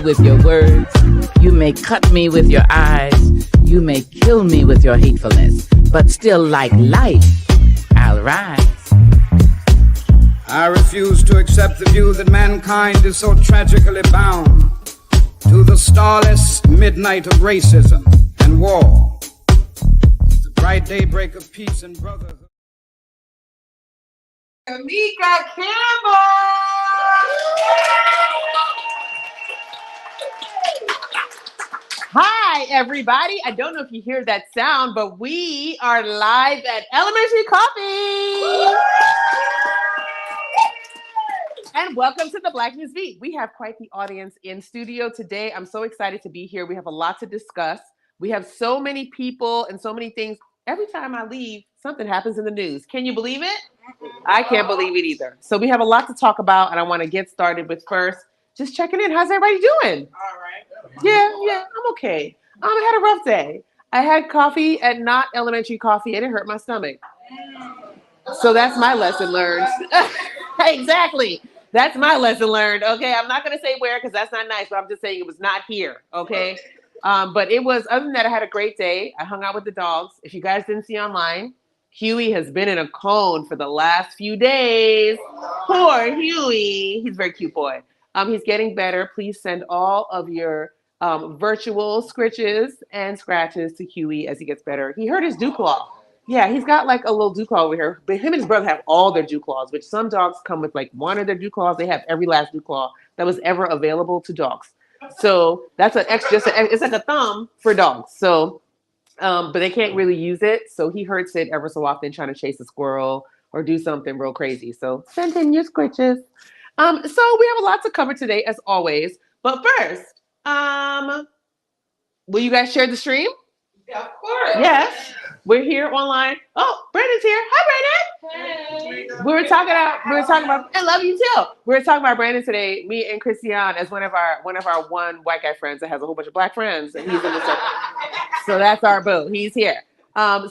with your words. You may cut me with your eyes. You may kill me with your hatefulness. But still, like life, I'll rise. I refuse to accept the view that mankind is so tragically bound to the starless midnight of racism and war. The bright daybreak of peace and brotherhood. Kimeka Campbell! Hi, everybody. I don't know if you hear that sound, but we are live at Elementary Coffee. And welcome to the Black NewsBeat. We have quite the audience in studio today. I'm so excited to be here. We have a lot to discuss. We have so many people and so many things. Every time I leave, something happens in the news. Can you believe it? I can't believe it either. So we have a lot to talk about, and I want to get started with first just checking in. How's everybody doing? All right. Yeah, I'm okay. I had a rough day. I had coffee at not elementary coffee, and it hurt my stomach. So that's my lesson learned. Exactly. That's my lesson learned. Okay, I'm not going to say where because that's not nice, but I'm just saying it was not here. Okay. But it was, other than that, I had a great day. I hung out with the dogs. If you guys didn't see online, Huey has been in a cone for the last few days. Poor Huey. He's a very cute boy. He's getting better. Please send all of your virtual scritches and scratches to Huey as he gets better. He hurt his dew claw. Yeah, he's got like a little dew claw over here. But him and his brother have all their dew claws, which some dogs come with like one of their dew claws. They have every last dew claw that was ever available to dogs. So that's an extra, it's like a thumb for dogs. So, but they can't really use it. So he hurts it ever so often trying to chase a squirrel or do something real crazy. So send in your scritches. So we have a lot to cover today, as always. But first, will you guys share the stream? Yeah, of course. Yes. We're here online. Oh, Brandon's here. Hi, Brandon. Hey. We were talking about. I love you too. We were talking about Brandon today. Me and Christian as one of our one white guy friends that has a whole bunch of black friends, and he's in the circle. So that's our boo. He's here.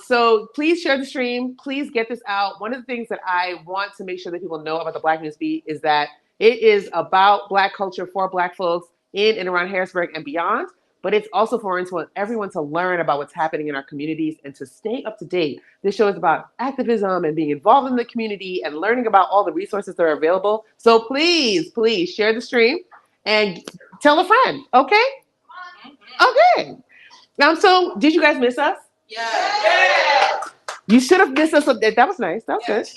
So please share the stream. Please get this out. One of the things that I want to make sure that people know about the Black NewsBeat is that it is about Black culture for Black folks in and around Harrisburg and beyond. But it's also for everyone to learn about what's happening in our communities and to stay up to date. This show is about activism and being involved in the community and learning about all the resources that are available. So please share the stream and tell a friend, okay? Okay. So did you guys miss us? Yeah. You should have missed us. That was nice. That was good.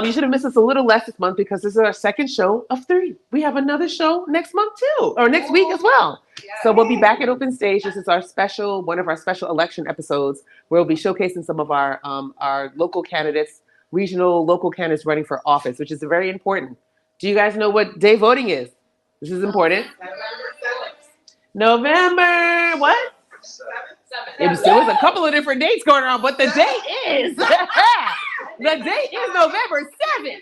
You should have missed us a little less this month because this is our second show of 3. We have another show next month too, or next week as well. So we'll be back at Open Stage. This is one of our special election episodes where we'll be showcasing some of our local candidates, local candidates running for office, which is very important. Do you guys know what day voting is? This is important. November what? 7th. There was a couple of different dates going on, but the date is the date is November 7th.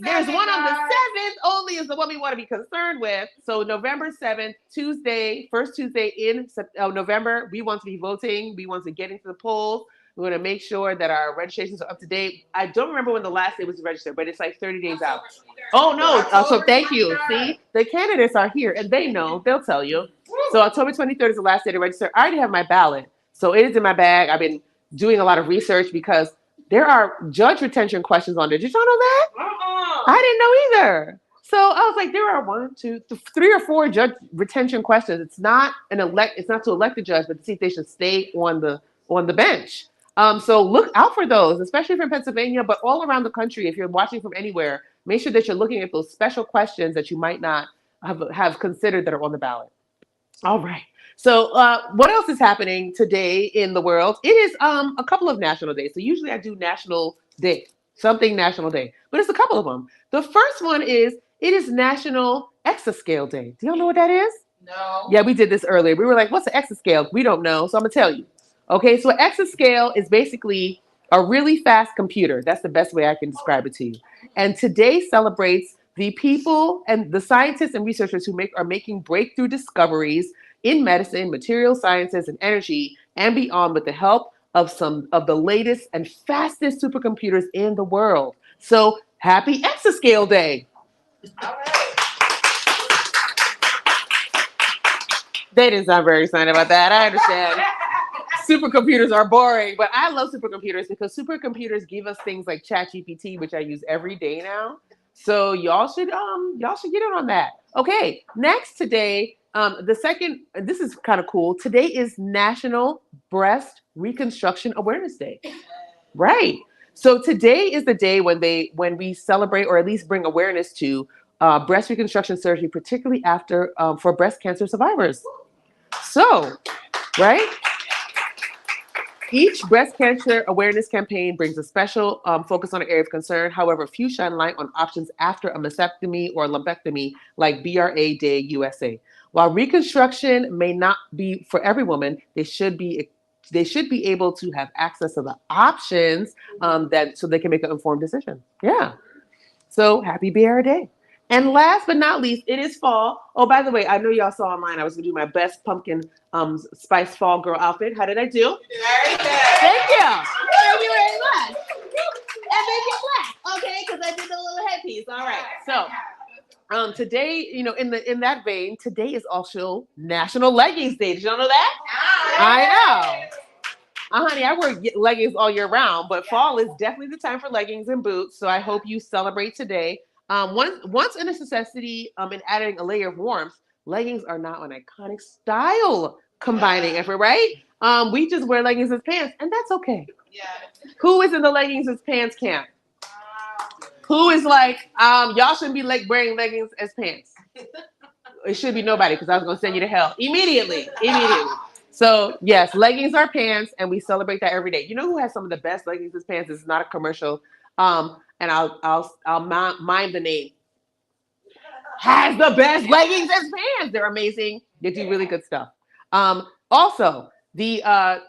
There's one on the 7th only is the one we want to be concerned with. So November 7th, first Tuesday in November, we want to be voting. We want to get into the polls. We want to make sure that our registrations are up to date. I don't remember when the last day was to register, but it's like 30 days out. Oh, no. So thank you. See, the candidates are here and they know. They'll tell you. So October 23rd is the last day to register. I already have my ballot. So it is in my bag. I've been doing a lot of research because there are judge retention questions on there. Did y'all know that? I didn't know either. So I was like, there are 1, 2, 3 or 4 judge retention questions. It's not it's not to elect a judge, but to see if they should stay on the bench. So look out for those, especially from Pennsylvania, but all around the country. If you're watching from anywhere, make sure that you're looking at those special questions that you might not have considered that are on the ballot. All right. So what else is happening today in the world? It is a couple of national days. So usually I do national day, but it's a couple of them. The first one is, it is National Exascale Day. Do y'all know what that is? No. Yeah, we did this earlier. We were like, what's an exascale? We don't know. So I'm going to tell you. Okay, so an exascale is basically a really fast computer. That's the best way I can describe it to you. And today celebrates the people and the scientists and researchers who are making breakthrough discoveries in medicine, material sciences, and energy, and beyond with the help of some of the latest and fastest supercomputers in the world. So happy Exascale Day. All right. They didn't sound very excited about that. I understand. Supercomputers are boring, but I love supercomputers because supercomputers give us things like ChatGPT, which I use every day now. So y'all should get in on that. Okay, next today, the second, this is kind of cool. Today is National Breast Reconstruction Awareness Day. Right. So today is the day when we celebrate or at least bring awareness to breast reconstruction surgery, particularly after for breast cancer survivors. So, right. Each breast cancer awareness campaign brings a special focus on an area of concern. However, few shine light on options after a mastectomy or lumpectomy, like BRA Day USA. While reconstruction may not be for every woman, they should be able to have access to the options that so they can make an informed decision. Yeah. So happy BRA Day. And last but not least, it is fall. Oh, by the way, I know y'all saw online I was gonna do my best pumpkin spice fall girl outfit. How did I do? Very good. Thank you. Thank you very much. And make it black, okay? Because I did the little headpiece. All right. So today, in that vein, today is also National Leggings Day. Did y'all know that? I know. Honey, I wear leggings all year round, but fall is definitely the time for leggings and boots. So I hope you celebrate today. Once a necessity in adding a layer of warmth, leggings are now an iconic style combining effort, right? We just wear leggings as pants, and that's okay. Yeah. Who is in the leggings as pants camp? Who is like, y'all shouldn't be wearing leggings as pants? It should be nobody, because I was going to send you to hell immediately. So yes, leggings are pants, and we celebrate that every day. You know who has some of the best leggings as pants? This is not a commercial. And I'll mime the name. Has the best leggings as pants. They're amazing. They do really good stuff. Also, so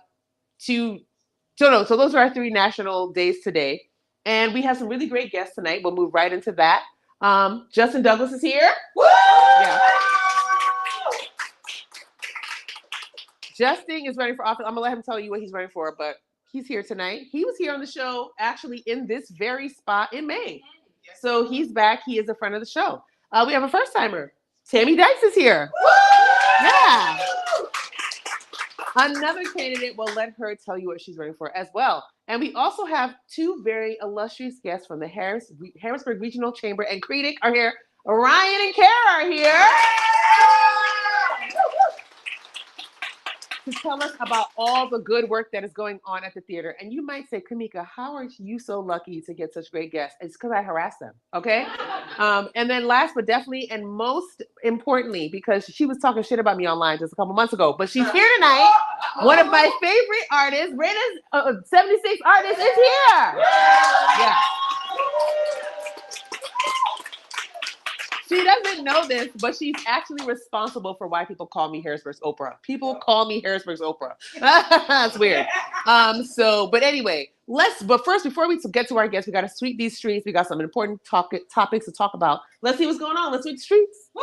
those are our 3 national days today. And we have some really great guests tonight. We'll move right into that. Justin Douglas is here. Woo! Yeah. Justin is running for office. I'm gonna let him tell you what he's running for, but he's here tonight. He was here on the show, actually in this very spot in May. So he's back. He is a friend of the show. We have a first timer. Tammy Dykes is here. Woo! Yeah. Another candidate will let her tell you what she's running for as well. And we also have 2 very illustrious guests from the Harrisburg Regional Chamber and Creedic are here. Ryan and Kara are here to tell us about all the good work that is going on at the theater. And you might say, Kimeka, how are you so lucky to get such great guests? It's because I harass them, okay? And then last but definitely and most importantly, because she was talking shit about me online just a couple months ago, but she's here tonight. One of my favorite artists, Raina's 76 artist, is here. Yeah. She doesn't know this, but she's actually responsible for why people call me Harrisburg's Oprah. People call me Harrisburg's Oprah. That's weird. But anyway, but first, before we get to our guests, we got to sweep these streets. We got some important topics to talk about. Let's see what's going on. Let's sweep the streets. Woo!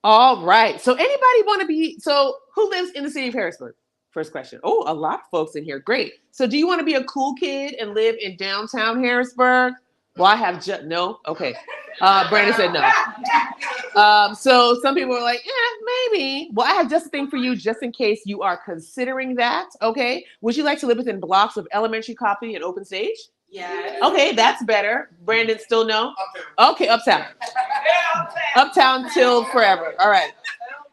All right. So who lives in the city of Harrisburg? First question. Oh, a lot of folks in here. Great. So do you want to be a cool kid and live in downtown Harrisburg? Well, I have no. Okay. Brandon said no. So some people are like, yeah, maybe. Well, I have just a thing for you just in case you are considering that. Okay. Would you like to live within blocks of Elementary Copy and Open Stage? Yes. Okay, that's better. Brandon, still no? Okay, Uptown. Uptown till forever. All right.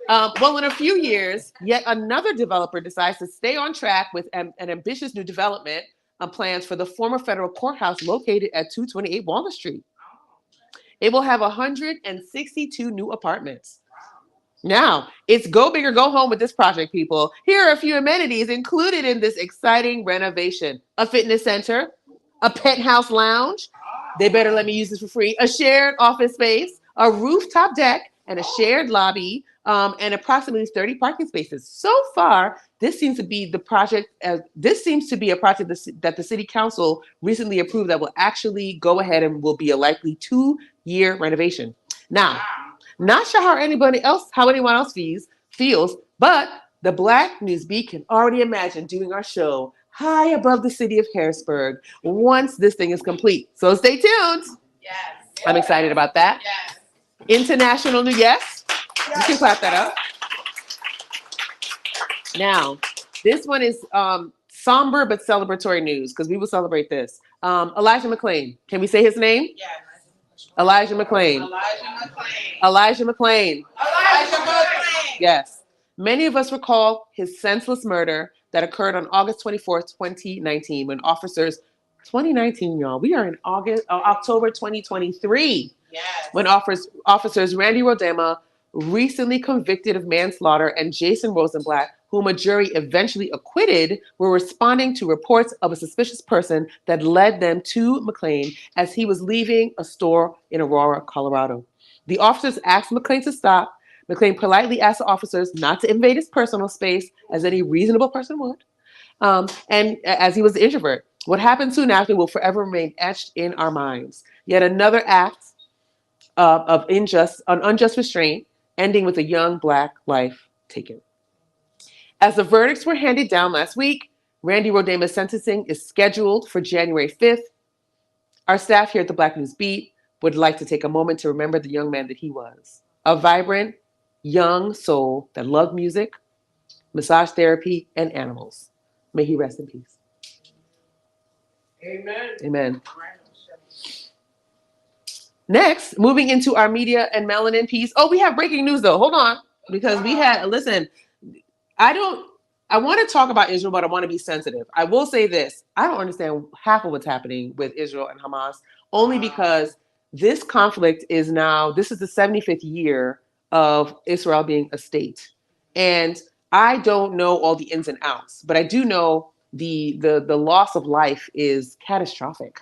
Well, in a few years, yet another developer decides to stay on track with an ambitious new development plans for the former federal courthouse located at 228 Walnut Street. It will have 162 new apartments. Now, it's go big or go home with this project, people. Here are a few amenities included in this exciting renovation. A fitness center, a penthouse lounge. They better let me use this for free. A shared office space, a rooftop deck, and a shared lobby, and approximately 30 parking spaces. So far, this seems to be a project that the city council recently approved that will actually go ahead and will be a likely 2-year renovation. Now, not sure how anyone else feels, but The Black NewsBeat can already imagine doing our show high above the city of Harrisburg once this thing is complete. So stay tuned. Yes. I'm excited about that. Yes. International New Yes. You can clap that up. Now, this one is somber but celebratory news because we will celebrate this. Elijah McClain. Can we say his name? Yes. Elijah McClain. Elijah McClain. Elijah McClain. Elijah McClain. Yes. Many of us recall his senseless murder that occurred on August 24th, 2019, when officers, 2019, y'all, we are in October 2023. Yes. When officers Randy Rodema, recently convicted of manslaughter, and Jason Rosenblatt, whom a jury eventually acquitted, were responding to reports of a suspicious person that led them to McClain as he was leaving a store in Aurora, Colorado. The officers asked McClain to stop. McClain politely asked the officers not to invade his personal space, as any reasonable person would, and as he was an introvert. What happened soon after will forever remain etched in our minds. Yet another act of unjust restraint, ending with a young Black life taken. As the verdicts were handed down last week, Randy Rodema's sentencing is scheduled for January 5th. Our staff here at the Black News Beat would like to take a moment to remember the young man that he was. A vibrant, young soul that loved music, massage therapy, and animals. May he rest in peace. Amen. Amen. Next, moving into our media and melanin piece. Oh, we have breaking news though. Hold on. Because we had, listen, I want to talk about Israel, but I want to be sensitive. I will say this. I don't understand half of what's happening with Israel and Hamas, only because this conflict is now, this is the 75th year of Israel being a state. And I don't know all the ins and outs, but I do know the loss of life is catastrophic.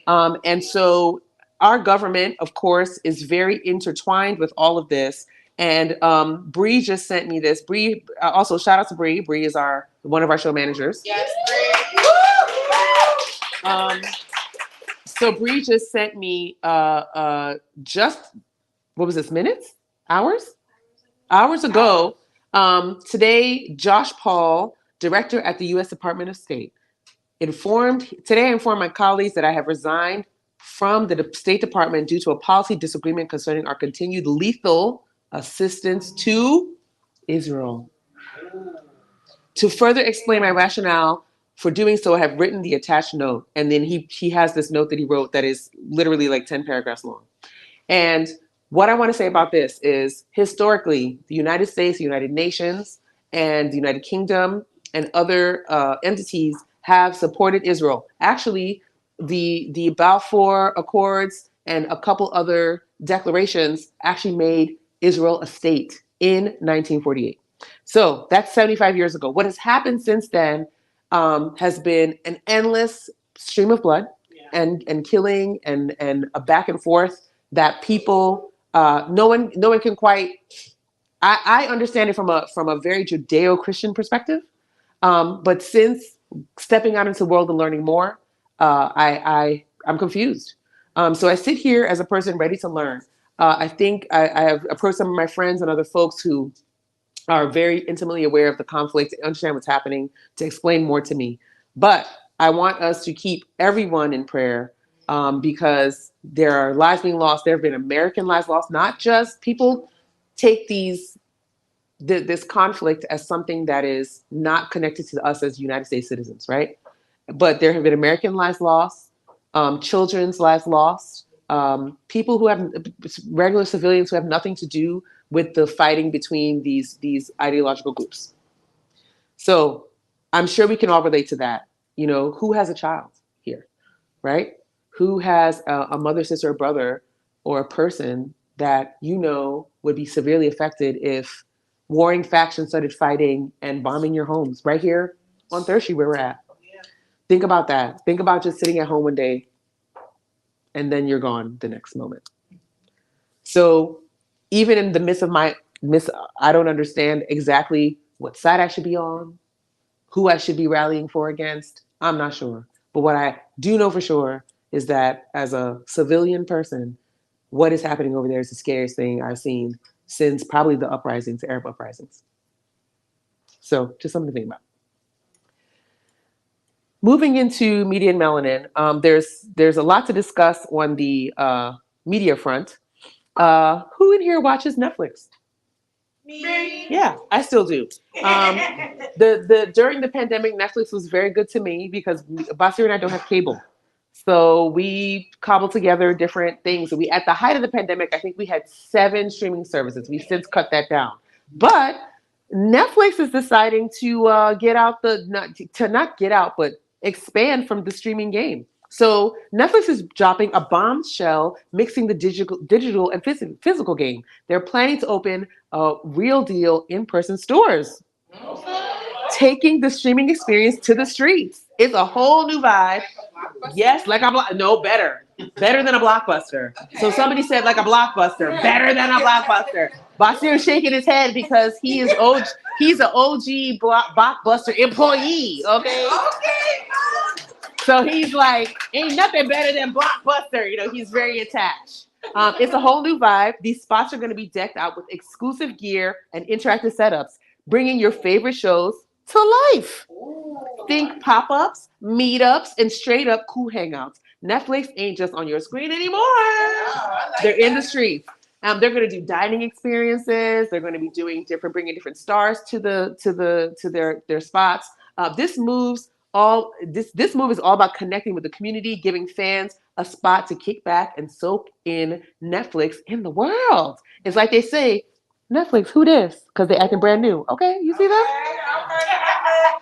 And so our government, of course, is very intertwined with all of this. And Bree just sent me this. Bree, also shout out to Bree. Bree is one of our show managers. Yes, Bree. So Bree just sent me just, what was this, minutes? Hours ago. Today, Josh Paul, director at the U.S. Department of State, I informed my colleagues that I have resigned from the State Department due to a policy disagreement concerning our continued lethal assistance to Israel. To further explain my rationale for doing so, I have written the attached note. And then he has this note that he wrote that is literally like 10 paragraphs long. And what I want to say about this is, historically, the United States, the United Nations, and the United Kingdom and other entities have supported Israel. Actually, the Balfour Accords and a couple other declarations actually made Israel a state in 1948. So that's 75 years ago. What has happened since then has been an endless stream of blood and killing and a back and forth that people, no one can quite. I understand it from a very Judeo-Christian perspective, but since stepping out into the world and learning more, I'm confused. So I sit here as a person ready to learn. I think I have approached some of my friends and other folks who are very intimately aware of the conflict, understand what's happening, to explain more to me. But I want us to keep everyone in prayer because there are lives being lost. There have been American lives lost, not just people take this conflict as something that is not connected to us as United States citizens, right? But there have been American lives lost, children's lives lost, people who have regular civilians who have nothing to do with the fighting between these ideological groups. So I'm sure we can all relate to that. You know, who has a child here, right? Who has a mother, sister, or brother, or a person that you know would be severely affected if warring factions started fighting and bombing your homes right here on Third Street where we're at? Think about that. Think about just sitting at home one day and then you're gone the next moment. So even in the midst of I don't understand exactly what side I should be on, who I should be rallying for against. I'm not sure. But what I do know for sure is that as a civilian person, what is happening over there is the scariest thing I've seen since probably the uprisings, the Arab uprisings. So just something to think about. Moving into media and melanin, there's a lot to discuss on the media front. Who in here watches Netflix? Me. Yeah, I still do. The during the pandemic, Netflix was very good to me because Basir and I don't have cable, so we cobbled together different things. We at the height of the pandemic, I think we had 7 streaming services. We've since cut that down, but Netflix is deciding to get out not get out, but expand from the streaming game. So Netflix is dropping a bombshell, mixing the digital and physical game. They're planning to open real deal in-person stores, taking the streaming experience to the streets. It's a whole new vibe. Yes, like no, better than a Blockbuster. So somebody said like a Blockbuster, better than a Blockbuster. Basir is shaking his head because he's an OG Blockbuster employee. Okay. So he's like, ain't nothing better than Blockbuster. You know, he's very attached. It's a whole new vibe. These spots are going to be decked out with exclusive gear and interactive setups, bringing your favorite shows to life. Think pop-ups, meetups, and straight-up cool hangouts. Netflix ain't just on your screen anymore. They're in the streets. They're going to do dining experiences. They're going to be doing bringing different stars to their spots. This move is all about connecting with the community, giving fans a spot to kick back and soak in Netflix in the world. It's like they say, Netflix, who this? Because they're acting brand new. Okay, you see that?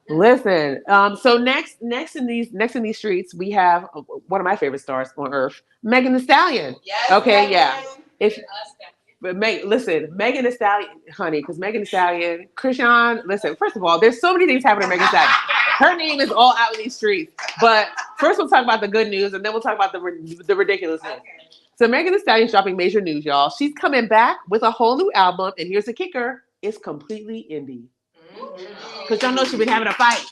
Listen. So next in these streets, we have one of my favorite stars on earth, Megan Thee Stallion. Yes, okay, Megan. Yeah. Listen, Megan Thee Stallion, honey, because Megan Thee Stallion, Krishan, listen, first of all, there's so many things happening to Megan Thee Stallion. Her name is all out in these streets. But first we'll talk about the good news, and then we'll talk about the ridiculous news. Okay. So Megan Thee Stallion's dropping major news, y'all. She's coming back with a whole new album, and here's the kicker. It's completely indie. Because y'all know she's been having a fight.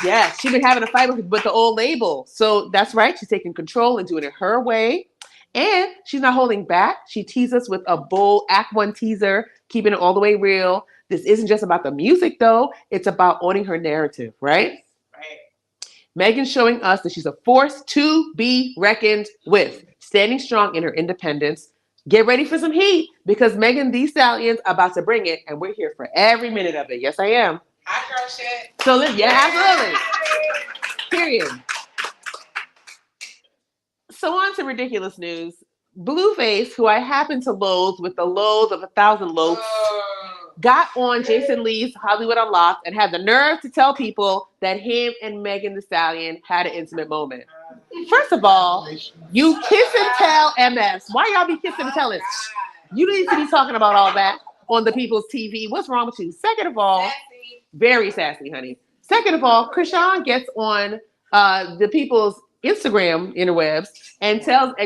Yeah, she's been having a fight with the old label. So that's right. She's taking control and doing it her way. And she's not holding back. She teased us with a bold Act 1 teaser, keeping it all the way real. This isn't just about the music, though. It's about owning her narrative, right? Right. Megan's showing us that she's a force to be reckoned with, standing strong in her independence. Get ready for some heat because Megan Thee Stallion's about to bring it, and we're here for every minute of it. Yes, I am. Hot girl shit. So, absolutely. Period. So on to ridiculous news. Blueface, who I happen to loathe with the loathe of 1,000 loaths, got on Jason Lee's Hollywood Unlocked and had the nerve to tell people that him and Megan Thee Stallion had an intimate moment. First of all, you kiss and tell MS. Why y'all be kissing and telling? You need to be talking about all that on the people's TV. What's wrong with you? Second of all, very sassy, honey. Second of all, Krishan gets on the people's Instagram interwebs and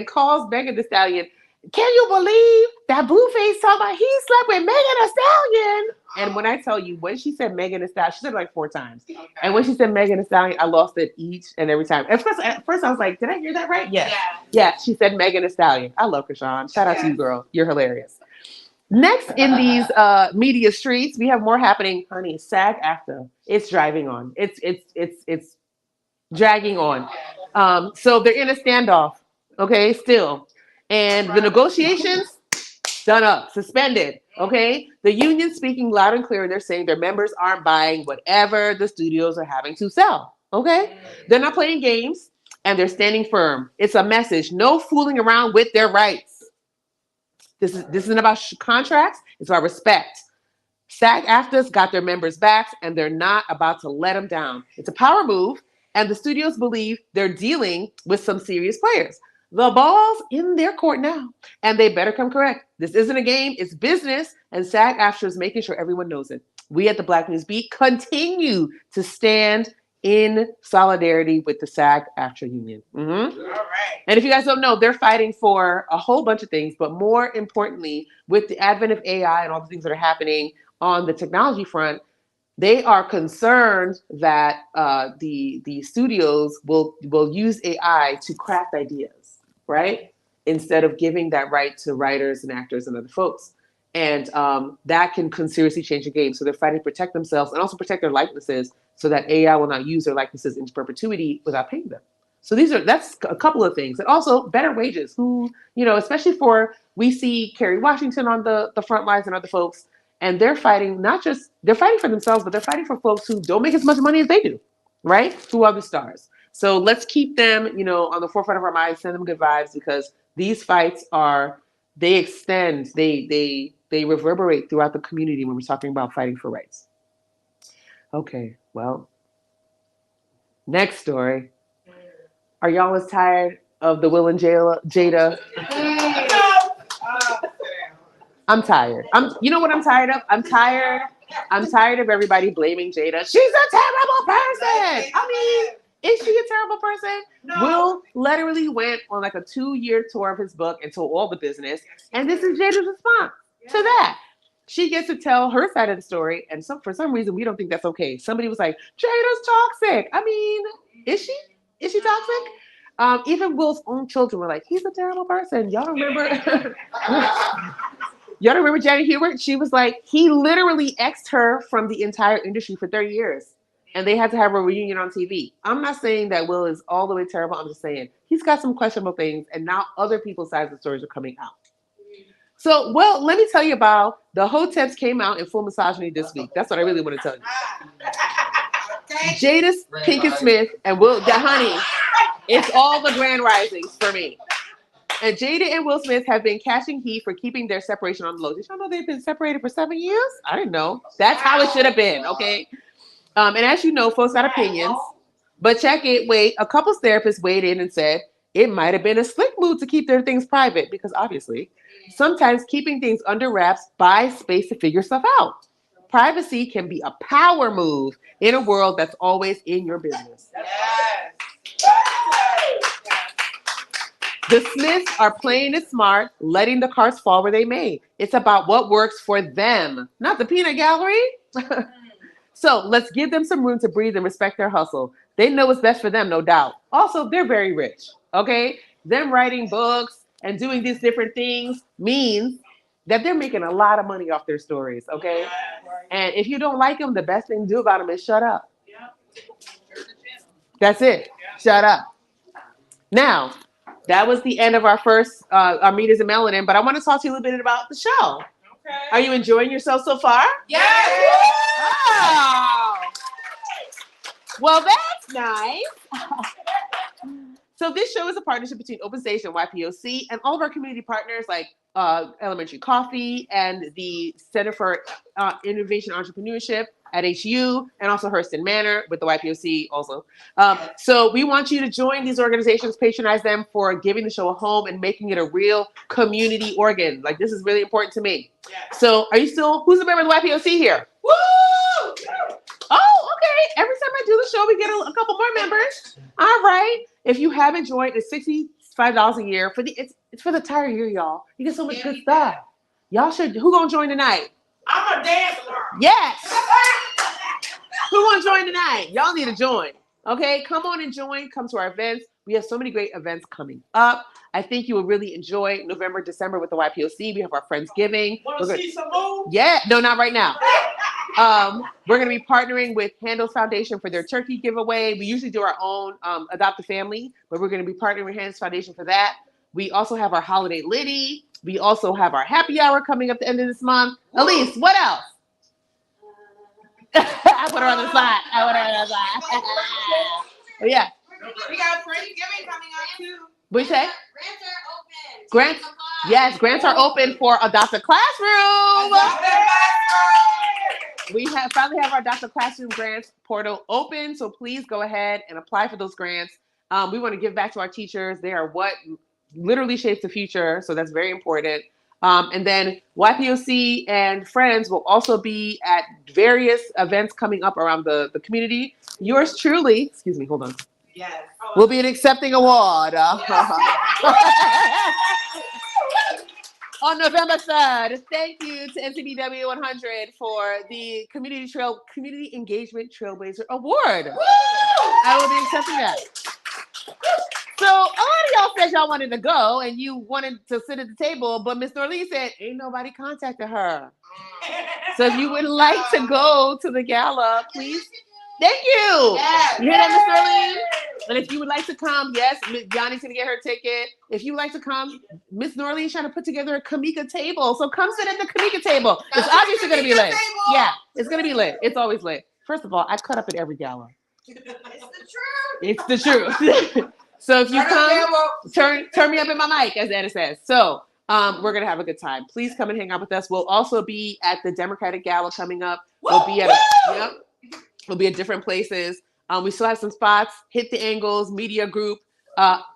calls Megan Thee Stallion, can you believe that Blueface talking about he slept with Megan Thee Stallion? And when I tell you, when she said Megan Thee Stallion, she said it like 4 times. Okay. And when she said Megan Thee Stallion, I lost it each and every time. At first I was like, did I hear that right? Yes. Yeah, she said Megan Thee Stallion. I love Krishan. Shout out to you, girl. You're hilarious. Next in these media streets, we have more happening. Honey, SAG-AFTRA. It's driving on. It's dragging on. So they're in a standoff, okay, still. And the negotiations, done up, suspended, okay? The union speaking loud and clear, they're saying their members aren't buying whatever the studios are having to sell, okay? They're not playing games, and they're standing firm. It's a message, no fooling around with their rights. This isn't about contracts, it's about respect. SAG-AFTRA's got their members' backs, and they're not about to let them down. It's a power move. And the studios believe they're dealing with some serious players. The ball's in their court now, and they better come correct. This isn't a game, it's business, and SAG-AFTRA is making sure everyone knows it. We at the Black News Beat continue to stand in solidarity with the SAG-AFTRA union. Mm-hmm. All right. And if you guys don't know, they're fighting for a whole bunch of things, but more importantly, with the advent of AI and all the things that are happening on the technology front, they are concerned that the studios will use AI to craft ideas, right? Instead of giving that right to writers and actors and other folks. And that can seriously change the game. So they're fighting to protect themselves and also protect their likenesses so that AI will not use their likenesses into perpetuity without paying them. So that's a couple of things. And also better wages. Especially we see Kerry Washington on the front lines and other folks, and they're fighting they're fighting for themselves, but they're fighting for folks who don't make as much money as they do, right? Who are the stars. So let's keep them, on the forefront of our minds, send them good vibes, because these fights they extend, they reverberate throughout the community when we're talking about fighting for rights. Okay, well, next story. Are y'all as tired of the Will and Jada? I'm tired. You know what I'm tired of? I'm tired of everybody blaming Jada. She's a terrible person. I mean, is she a terrible person? No. Will literally went on like a 2-year tour of his book and told all the business. And this is Jada's response to that. She gets to tell her side of the story. And for some reason, we don't think that's okay. Somebody was like, Jada's toxic. I mean, is she? Is she toxic? Even Will's own children were like, he's a terrible person. Y'all remember? Y'all remember Janet Hubert? She was like, he literally X'd her from the entire industry for 30 years. And they had to have a reunion on TV. I'm not saying that Will is all the way terrible. I'm just saying he's got some questionable things. And now other people's sides of the stories are coming out. So, well, let me tell you about the Hoteps came out in full misogyny this week. That's what I really want to tell you. Jada Pinkett Smith and Will, honey, it's all the grand risings for me. And Jada and Will Smith have been catching heat for keeping their separation on the low. Did y'all know they've been separated for 7 years? I didn't know. That's how it should have been, okay? And as you know, folks got opinions. But check it, wait, a couples therapist weighed in and said it might have been a slick move to keep their things private because obviously, sometimes keeping things under wraps buys space to figure stuff out. Privacy can be a power move in a world that's always in your business. Yes. The Smiths are playing it smart, letting the cards fall where they may. It's about what works for them, not the peanut gallery. So let's give them some room to breathe and respect their hustle. They know what's best for them, no doubt. Also, they're very rich, okay? Them writing books and doing these different things means that they're making a lot of money off their stories, okay? And if you don't like them, the best thing to do about them is shut up. That's it. Shut up. Now, that was the end of our first our Meters and Melanin, but I want to talk to you a little bit about the show. Okay. Are you enjoying yourself so far? Yes. Oh. Well, that's nice. So this show is a partnership between Open Stage and YPOC and all of our community partners like Elementary Coffee and the Center for Innovation Entrepreneurship at HU, and also Hurston Manor with the YPOC also. So we want you to join these organizations, patronize them for giving the show a home and making it a real community organ. Like, this is really important to me. Yes. So who's a member of the YPOC here? Woo! Oh, okay. Every time I do the show, we get a couple more members. All right. If you haven't joined, it's $65 a year. It's for the entire year, y'all. You get so much good stuff. Y'all should. Who gonna join tonight? I'm a dancer. Yes. Who wants to join tonight? Y'all need to join. Okay, come on and join. Come to our events. We have so many great events coming up. I think you will really enjoy November, December with the YPOC. We have our Friendsgiving. Want to see some more? Yeah, no, not right now. We're going to be partnering with Handel's Foundation for their turkey giveaway. We usually do our own Adopt a Family, but we're going to be partnering with Handel's Foundation for that. We also have our Holiday Liddy. We also have our happy hour coming up at the end of this month. Elise, what else? I put her on the spot. Oh, yeah. We got Friendsgiving coming up too. What you say? Grants are open. Grants are open for Adopt a Classroom. We finally have our Adopt a Classroom grants portal open, so please go ahead and apply for those grants. We want to give back to our teachers. They are what literally shapes the future, so that's very important. And then YPOC and friends will also be at various events coming up around the community. Yours truly, excuse me, hold on. Yes. Will be an accepting award on November 3rd. Thank you to NCBW 100 for the Community Engagement Trailblazer Award. Woo! I will be accepting that. So a lot of y'all said y'all wanted to go and you wanted to sit at the table, but Miss Norleen said ain't nobody contacted her. So if you would like to go to the gala, please. Thank you. Yes. You hear that, Miss Norleen? And if you would like to come, yes, Miss Johnny's gonna get her ticket. If you would like to come, Miss Norleen's trying to put together a Kimeka table. So come sit at the Kimeka table. It's obviously gonna be lit. Yeah, it's gonna be lit. It's always lit. First of all, I cut up at every gala. It's the truth. So if you come, turn me up in my mic, as Anna says. So we're gonna have a good time. Please come and hang out with us. We'll also be at the Democratic Gala coming up. We'll be at we'll be at different places. We still have some spots. Hit the Angles Media Group,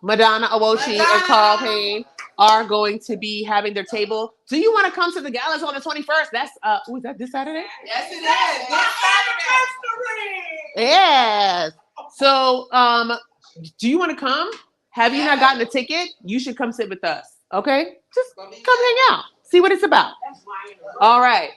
Madonna Awoshi and Carl Payne are going to be having their table. Do you want to come to the galas on the 21st? That's was that this Saturday? Yes, it is. This Saturday. Yes. So do you want to come? Have you not gotten a ticket? You should come sit with us. Okay? Just come hang out. See what it's about. All right.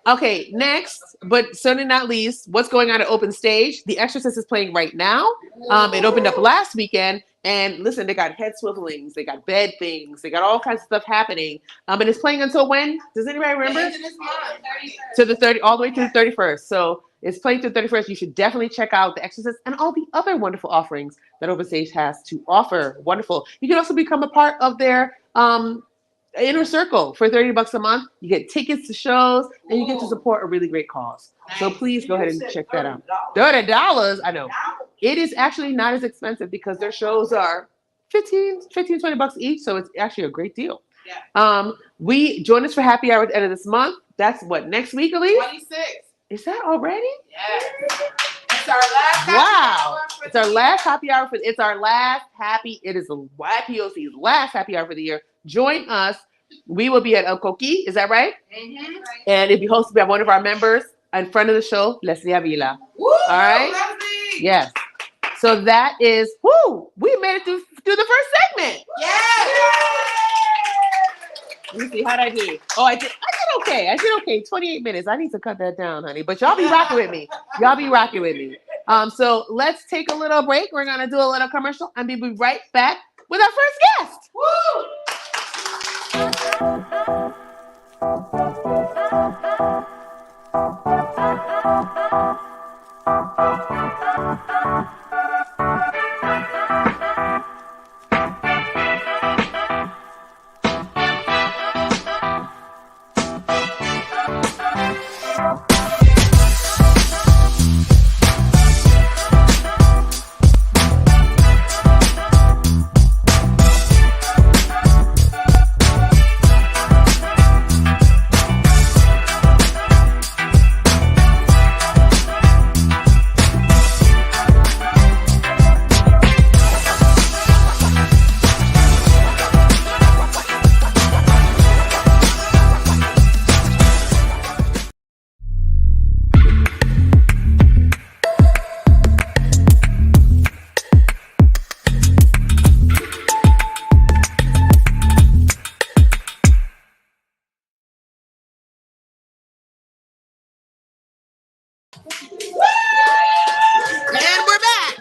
Okay, next, but certainly not least, what's going on at Open Stage? The Exorcist is playing right now. It opened up last weekend. And listen, they got head swivelings, they got bed things, they got all kinds of stuff happening. And it's playing until when? Does anybody remember? This month, 31st. To the 30, all the way to the 31st. So it's playing to the 31st. You should definitely check out The Exorcist and all the other wonderful offerings that Open Stage has to offer. Wonderful. You can also become a part of their inner circle for $30 a month. You get tickets to shows and you get to support a really great cause. So please go ahead and check that out. $30, I know. It is actually not as expensive because their shows are 15, 20 bucks each. So it's actually a great deal. Yeah. We join us for happy hour at the end of this month. That's what, next week, Elise? 26. Is that already? Yes. It's our last Wow. happy hour for It's our the last happy hour it is the YPOC's last happy hour for the year. Join us. We will be at El Coqui, is that right? Mm-hmm. And it'll be hosted by one of our members in front of the show, Leslie Avila. Woo, all right? Leslie. Yes. So that is, we made it through the first segment. Yes. Let me see, how'd I do? Oh, I did okay. 28 minutes. I need to cut that down, honey. But y'all be rocking with me. So let's take a little break. We're going to do a little commercial and we'll be right back with our first guest. Woo. And we're back.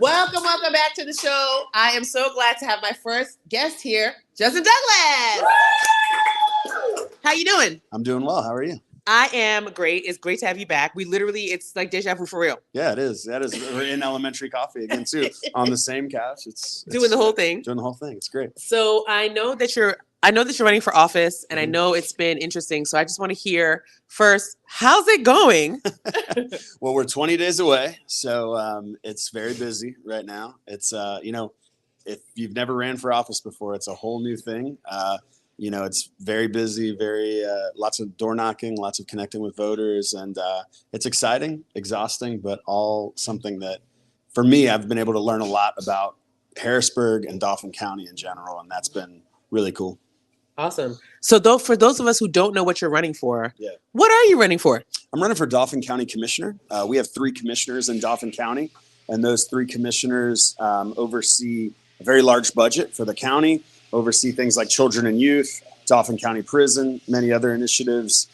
Welcome back to the show. I am so glad to have my first guest here, Justin Douglas. How you doing? I'm doing well. How are you? I am great. It's great to have you back. It's like deja vu for real. Yeah, it is. We're in elementary coffee again too, on the same couch. It's doing the whole thing. Doing the whole thing. It's great. So I know that you're running for office, and I know it's been interesting. So I just want to hear first, how's it going? Well, we're 20 days away, so it's very busy right now. It's if you've never ran for office before, it's a whole new thing. It's very busy, very lots of door knocking, lots of connecting with voters, and it's exciting, exhausting, but all something that, for me, I've been able to learn a lot about Harrisburg and Dauphin County in general, and that's been really cool. Awesome. So for those of us who don't know what you're running for, what are you running for? I'm running for Dauphin County Commissioner. We have 3 commissioners in Dauphin County, and those 3 commissioners oversee a very large budget for the county, oversee things like children and youth, Dauphin County Prison, many other initiatives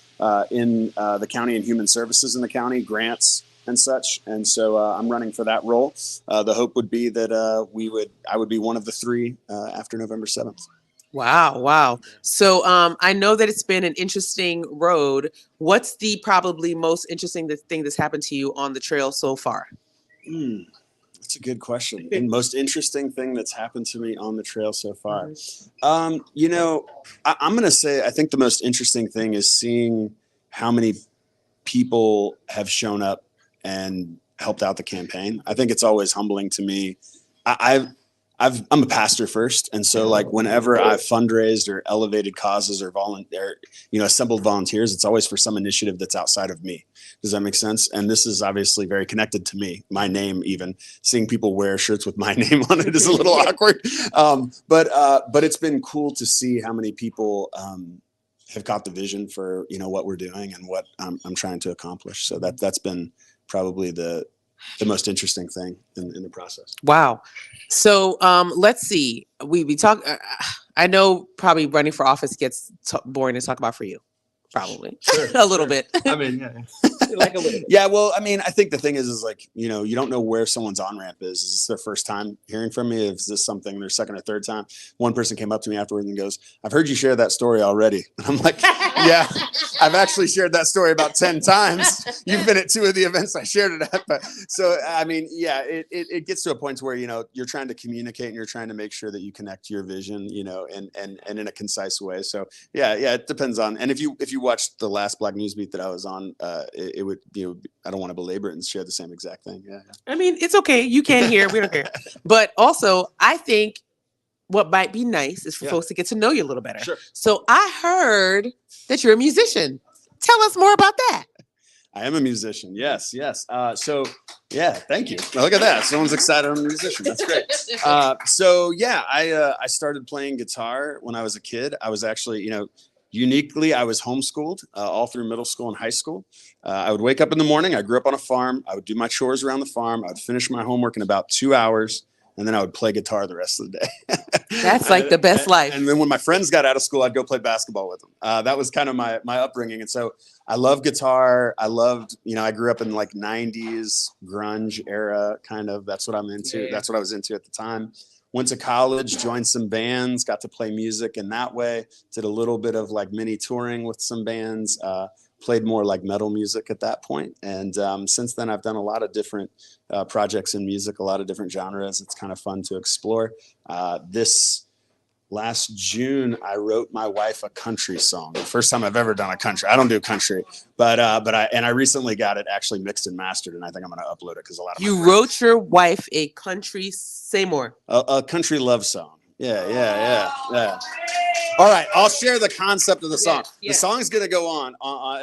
in the county and human services in the county, grants, and such. And so I'm running for that role. The hope would be that I would be one of the 3 after November 7th. Wow, wow. So I know that it's been an interesting road. What's the probably most interesting thing that's happened to you on the trail so far? That's a good question. The most interesting thing that's happened to me on the trail so far. You know, I'm going to say I think the most interesting thing is seeing how many people have shown up and helped out the campaign. I think it's always humbling to me. I'm a pastor first, and so like whenever I've fundraised or elevated causes or assembled volunteers, it's always for some initiative that's outside of me. Does that make sense? And this is obviously very connected to me. My name, even seeing people wear shirts with my name on it is a little awkward. But it's been cool to see how many people have caught the vision for what we're doing and what I'm trying to accomplish. So that's been probably the most interesting thing in the process. Wow. So let's see. We talk. I know probably running for office gets boring to talk about for you. Probably a little bit. I mean, yeah. Like a little bit. Yeah. Well, I mean, I think the thing is like, you don't know where someone's on-ramp is. Is this their first time hearing from me? Is this something their second or third time? One person came up to me afterwards and goes, "I've heard you share that story already." And I'm like, yeah, I've actually shared that story about 10 times. You've been at 2 of the events I shared it at. But so, I mean, yeah, it gets to a point where, you're trying to communicate and you're trying to make sure that you connect your vision, and in a concise way. So yeah, it depends on, and if you watched the last Black NewsBeat that I was on, it would, I don't want to belabor it and share the same exact thing. Yeah. I mean, it's okay. You can hear. We don't care. But also, I think what might be nice is for folks to get to know you a little better. Sure. So I heard that you're a musician. Tell us more about that. I am a musician. Yes. So yeah, thank you. Look at that. Someone's excited I'm a musician. That's great. So yeah, I started playing guitar when I was a kid. I was actually, uniquely, I was homeschooled all through middle school and high school. I would wake up in the morning. I grew up on a farm. I would do my chores around the farm. I would finish my homework in about 2 hours, and then I would play guitar the rest of the day. That's like the best life. And then when my friends got out of school, I'd go play basketball with them. That was kind of my upbringing. And so I love guitar. I loved, I grew up in like 90s grunge era, kind of. That's what I'm into. Yeah. That's what I was into at the time. Went to college, joined some bands, got to play music in that way. Did a little bit of like mini touring with some bands, played more like metal music at that point. And since then, I've done a lot of different projects in music, a lot of different genres. It's kind of fun to explore. This last June, I wrote my wife a country song. The first time I've ever done a country. I don't do country, but I recently got it actually mixed and mastered, and I think I'm going to upload it because a lot of you wrote your wife a country. Say more. A country love song. Yeah. All right, I'll share the concept of the song. Yeah. The song is going to go on.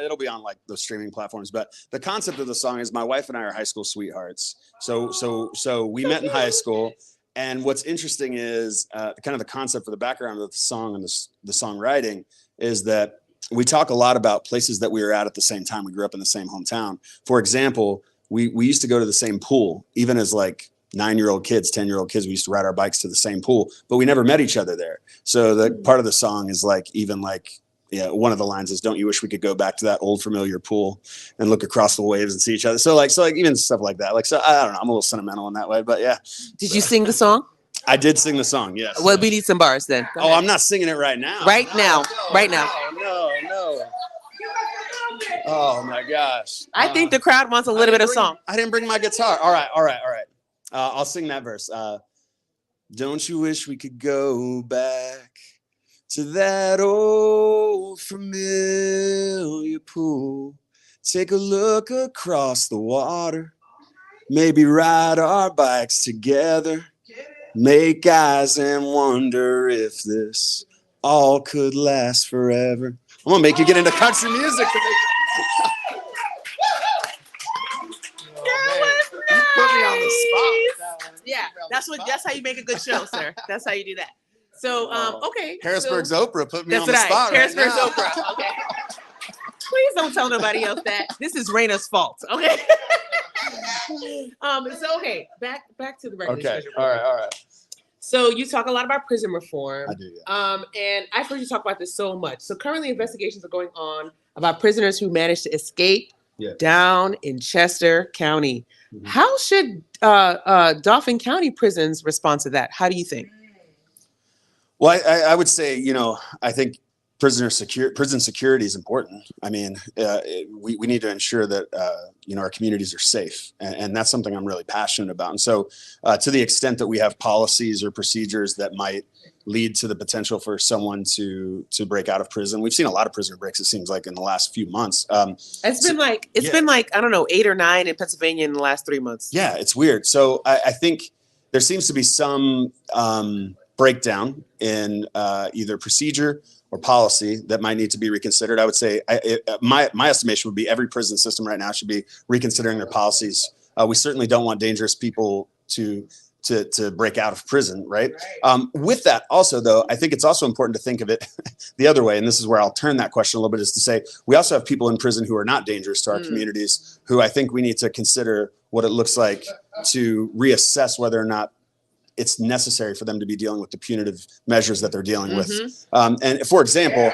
It'll be on like the streaming platforms. But the concept of the song is my wife and I are high school sweethearts. So we met in high school. And what's interesting is kind of the concept for the background of the song and the songwriting is that we talk a lot about places that we were at the same time. We grew up in the same hometown. For example, we used to go to the same pool, even as like 9-year-old kids, 10-year-old kids. We used to ride our bikes to the same pool, but we never met each other there. So the part of the song is like, even like, one of the lines is, "Don't you wish we could go back to that old familiar pool and look across the waves and see each other?" So like even stuff like that. Like, so I don't know. I'm a little sentimental in that way, but yeah. Did you sing the song? I did sing the song. Yes. Well, we need some bars then. Oh, I'm not singing it right now. Right now. No. Oh my gosh. I think the crowd wants a little bit of song. I didn't bring my guitar. All right. I'll sing that verse. Don't you wish we could go back to that old familiar pool? Take a look across the water. Maybe ride our bikes together. Make eyes and wonder if this all could last forever. I'm gonna make you get into country music. Put me on the spot. Yeah, that's how you make a good show, sir. That's how you do that. So, okay. Harrisburg's Oprah put me on the right. spot. Harrisburg's right now. Oprah. Okay. Please don't tell nobody else that. This is Raina's fault. Okay. So okay, back to the regular schedule. All right. So you talk a lot about prison reform. I do. Yeah. And I've heard you talk about this so much. So currently investigations are going on about prisoners who managed to escape Yeah. down in Chester County. Mhm. How should Dauphin County prisons respond to that? How do you think? Well, I would say, I think prison security is important. I mean, we need to ensure that, our communities are safe. And that's something I'm really passionate about. And so to the extent that we have policies or procedures that might lead to the potential for someone to break out of prison. We've seen a lot of prisoner breaks, it seems like, in the last few months. It's been like, I don't know, 8 or 9 in Pennsylvania in the last 3 months. Yeah, it's weird. So I think there seems to be some breakdown in either procedure or policy that might need to be reconsidered. I would say my estimation would be every prison system right now should be reconsidering their policies. We certainly don't want dangerous people to break out of prison, right? With that also, though, I think it's also important to think of it the other way. And this is where I'll turn that question a little bit, is to say we also have people in prison who are not dangerous to our communities, who I think we need to consider what it looks like to reassess whether or not it's necessary for them to be dealing with the punitive measures that they're dealing with. And for example,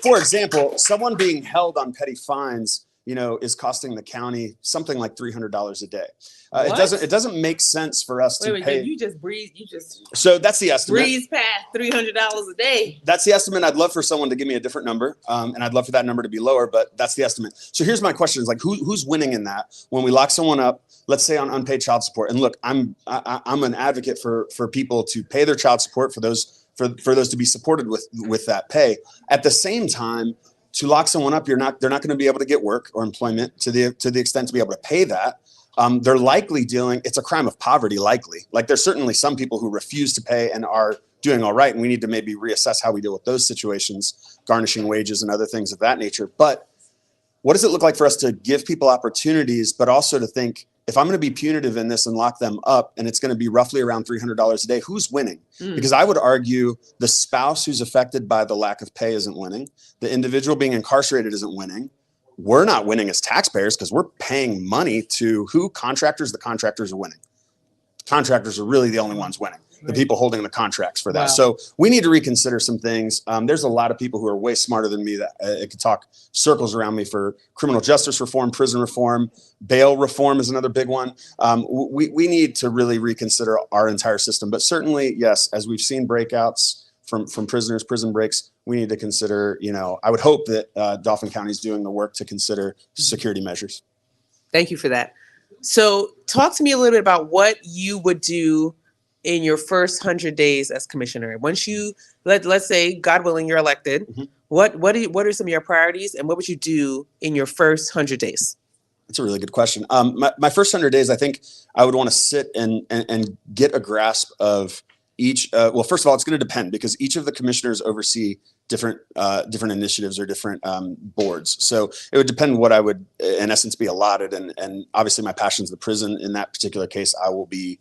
for example, someone being held on petty fines, is costing the county something like $300 a day. It doesn't make sense for us to pay. You just breeze. So that's the estimate. Breeze past $300 a day. That's the estimate. I'd love for someone to give me a different number, and I'd love for that number to be lower. But that's the estimate. So here's my question: is like, who's winning in that when we lock someone up? Let's say on unpaid child support. And look, I'm an advocate for people to pay their child support, for those to be supported with that pay. At the same time, to lock someone up, they're not going to be able to get work or employment to the extent to be able to pay that. They're likely it's a crime of poverty, likely. Like, there's certainly some people who refuse to pay and are doing all right. And we need to maybe reassess how we deal with those situations, garnishing wages and other things of that nature. But what does it look like for us to give people opportunities, but also to think, if I'm going to be punitive in this and lock them up, and it's going to be roughly around $300 a day, who's winning? Because I would argue the spouse who's affected by the lack of pay isn't winning. The individual being incarcerated isn't winning. We're not winning as taxpayers because we're paying money to who? Contractors. The contractors are winning. Contractors are really the only ones winning. The people holding the contracts for that. Wow. So we need to reconsider some things. There's a lot of people who are way smarter than me that it could talk circles around me for criminal justice reform, prison reform, bail reform is another big one. We need to really reconsider our entire system. But certainly, yes, as we've seen breakouts from prisoners, prison breaks, we need to consider, I would hope that Dauphin County is doing the work to consider security measures. Thank you for that. So talk to me a little bit about what you would do in your first 100 days as commissioner. Once you, let's say, God willing, you're elected, what are some of your priorities, and what would you do in your first 100 days? That's a really good question. My first 100 days, I think I would want to sit and get a grasp of each. Well, first of all, it's going to depend, because each of the commissioners oversee different initiatives or different boards. So it would depend what I would, in essence, be allotted. And obviously, my passion is the prison. In that particular case, I will be.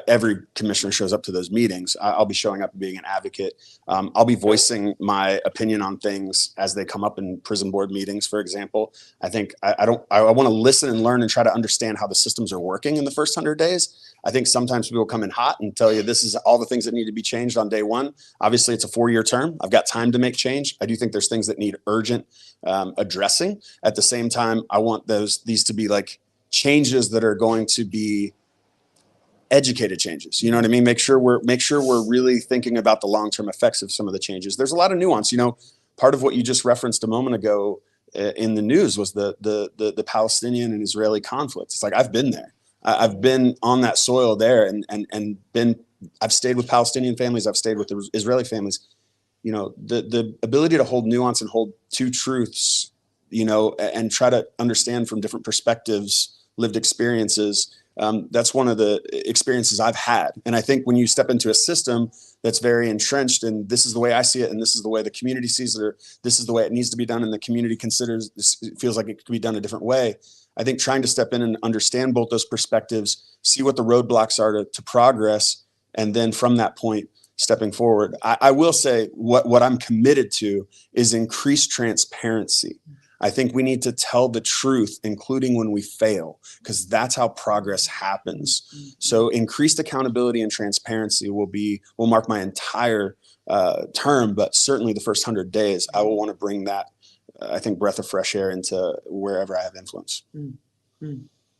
Every commissioner shows up to those meetings. I'll be showing up and being an advocate. I'll be voicing my opinion on things as they come up in prison board meetings, for example. I think I want to listen and learn and try to understand how the systems are working in the first 100 days. I think sometimes people come in hot and tell you this is all the things that need to be changed on day one. Obviously, it's a 4-year term. I've got time to make change. I do think there's things that need urgent addressing. At the same time, I want these to be like changes that are going to be educated changes. You know what I mean? Make sure we're really thinking about the long-term effects of some of the changes. There's a lot of nuance. Part of what you just referenced a moment ago in the news was the Palestinian and Israeli conflict. It's like, I've been there. I've been on that soil there and I've stayed with Palestinian families. I've stayed with the Israeli families. The ability to hold nuance and hold two truths, and try to understand from different perspectives, lived experiences. That's one of the experiences I've had. And I think when you step into a system that's very entrenched and this is the way I see it, and this is the way the community sees it, or this is the way it needs to be done, and the community considers this, it feels like it could be done a different way. I think trying to step in and understand both those perspectives, see what the roadblocks are to progress, and then from that point, stepping forward. I will say what I'm committed to is increased transparency. I think we need to tell the truth, including when we fail, because that's how progress happens. So increased accountability and transparency will mark my entire term, but certainly the first 100 days, I will want to bring that I think, breath of fresh air into wherever I have influence.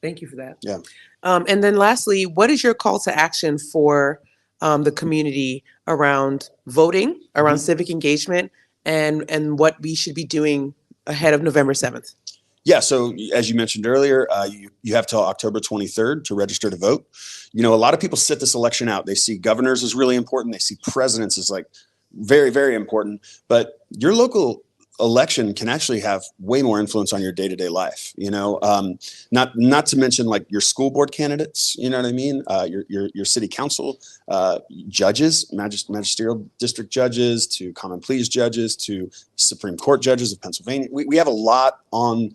Thank you for that. Yeah. And then lastly, what is your call to action for the community around voting, around civic engagement, and what we should be doing ahead of November 7th? Yeah, so as you mentioned earlier, you have till October 23rd to register to vote. You know, a lot of people sit this election out. They see governors as really important. They see presidents as like very, very important. But your local election can actually have way more influence on your day-to-day life. You know, not to mention like your school board candidates. You know what I mean? Your city council judges, magisterial district judges, to common pleas judges, to Supreme Court judges of Pennsylvania. We have a lot on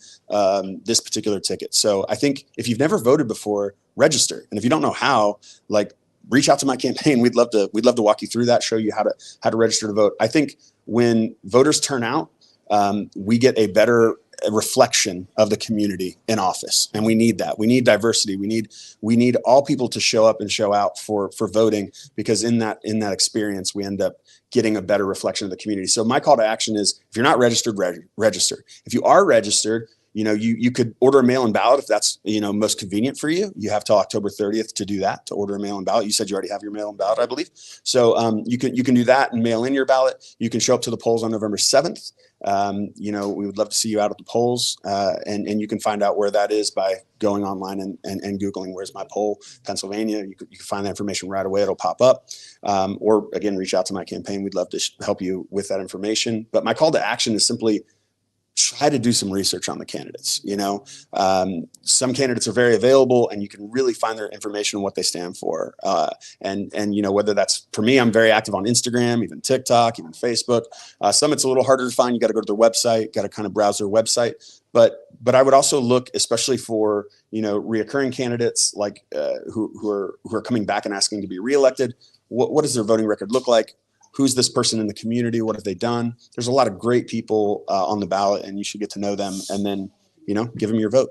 this particular ticket. So I think if you've never voted before, register. And if you don't know how, like, reach out to my campaign. We'd love to walk you through that, show you how to register to vote. I think when voters turn out, we get a better reflection of the community in office, and we need that. We need diversity. We need all people to show up and show out for voting, because in that experience, we end up getting a better reflection of the community. So my call to action is, if you're not registered, register. If you are registered, you know, you could order a mail-in ballot if that's, you know, most convenient for you. You have till October 30th to do that, to order a mail-in ballot. You said you already have your mail-in ballot, I believe. So you can do that and mail in your ballot. You can show up to the polls on November 7th. You know, we would love to see you out at the polls, and you can find out where that is by going online and Googling "Where's my poll, Pennsylvania." You can find that information right away. It'll pop up. Or again, reach out to my campaign. We'd love to help you with that information. But my call to action is simply try to do some research on the candidates. You know, some candidates are very available, and you can really find their information and what they stand for. And you know, whether that's, for me, I'm very active on Instagram, even TikTok, even Facebook. Some it's a little harder to find. You got to go to their website, got to kind of browse their website. But I would also look, especially for, you know, reoccurring candidates like who are coming back and asking to be reelected. What does their voting record look like? Who's this person in the community? What have they done? There's a lot of great people on the ballot, and you should get to know them, and then, you know, give them your vote.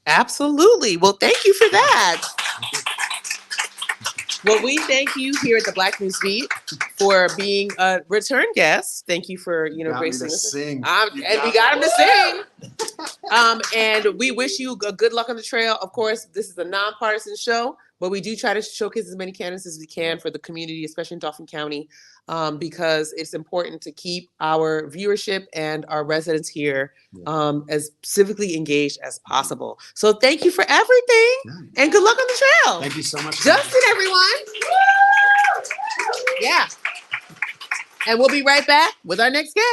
Absolutely. Well, thank you for that. Well, we thank you here at the Black NewsBeat for being a return guest. Thank you for, you know, gracing us. And we got him to sing. And we wish you a good luck on the trail. Of course, this is a nonpartisan show, but we do try to showcase as many candidates as we can for the community, especially in Dauphin County, because it's important to keep our viewership and our residents here as civically engaged as possible. So thank you for everything, and good luck on the trail. Thank you so much, Justin, everyone. Yeah. And we'll be right back with our next guest.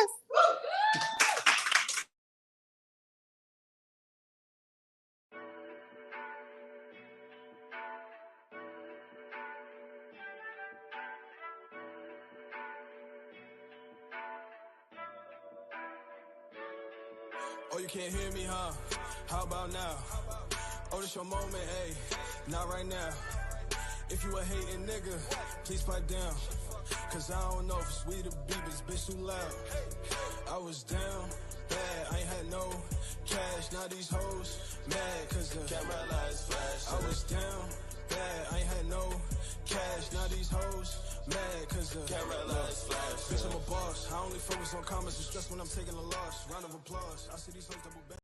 Oh, you can't hear me, huh? How about now? Oh, this your moment, hey, not right now. If you a hating nigga, please pipe down. Cause I don't know if it's we the beat, this bitch too loud. I was down bad, I ain't had no cash. Now these hoes mad cause the camera lights flash. I was down bad, I ain't had no cash. Now these hoes mad cause the camera lights flash. Bitch, I'm a boss, I only focus on comments and stress when I'm taking a loss. Round of applause, I see these hoes double back.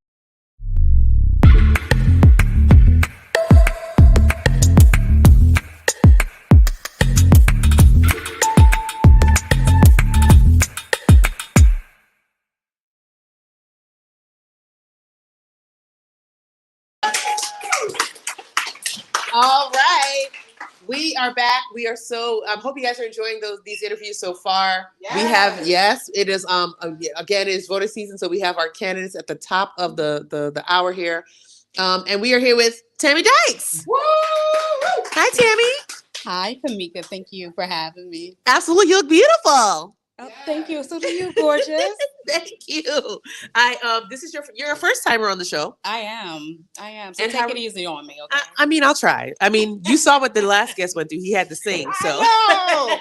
All right. We are back. We are so hope you guys are enjoying these interviews so far. Yes. We have it is again, it is voter season, so we have our candidates at the top of the hour here. And we are here with Tammy Dykes. Woo! Hi, Tammy. Hi, Kimeka. Thank you for having me. Absolutely. You look beautiful. Oh, thank you. So do you, gorgeous. Thank you. This is you're a first timer on the show. I am. So and take it easy on me, okay? I mean, I'll try. I mean, you saw what the last guest went through. He had to sing. So I know.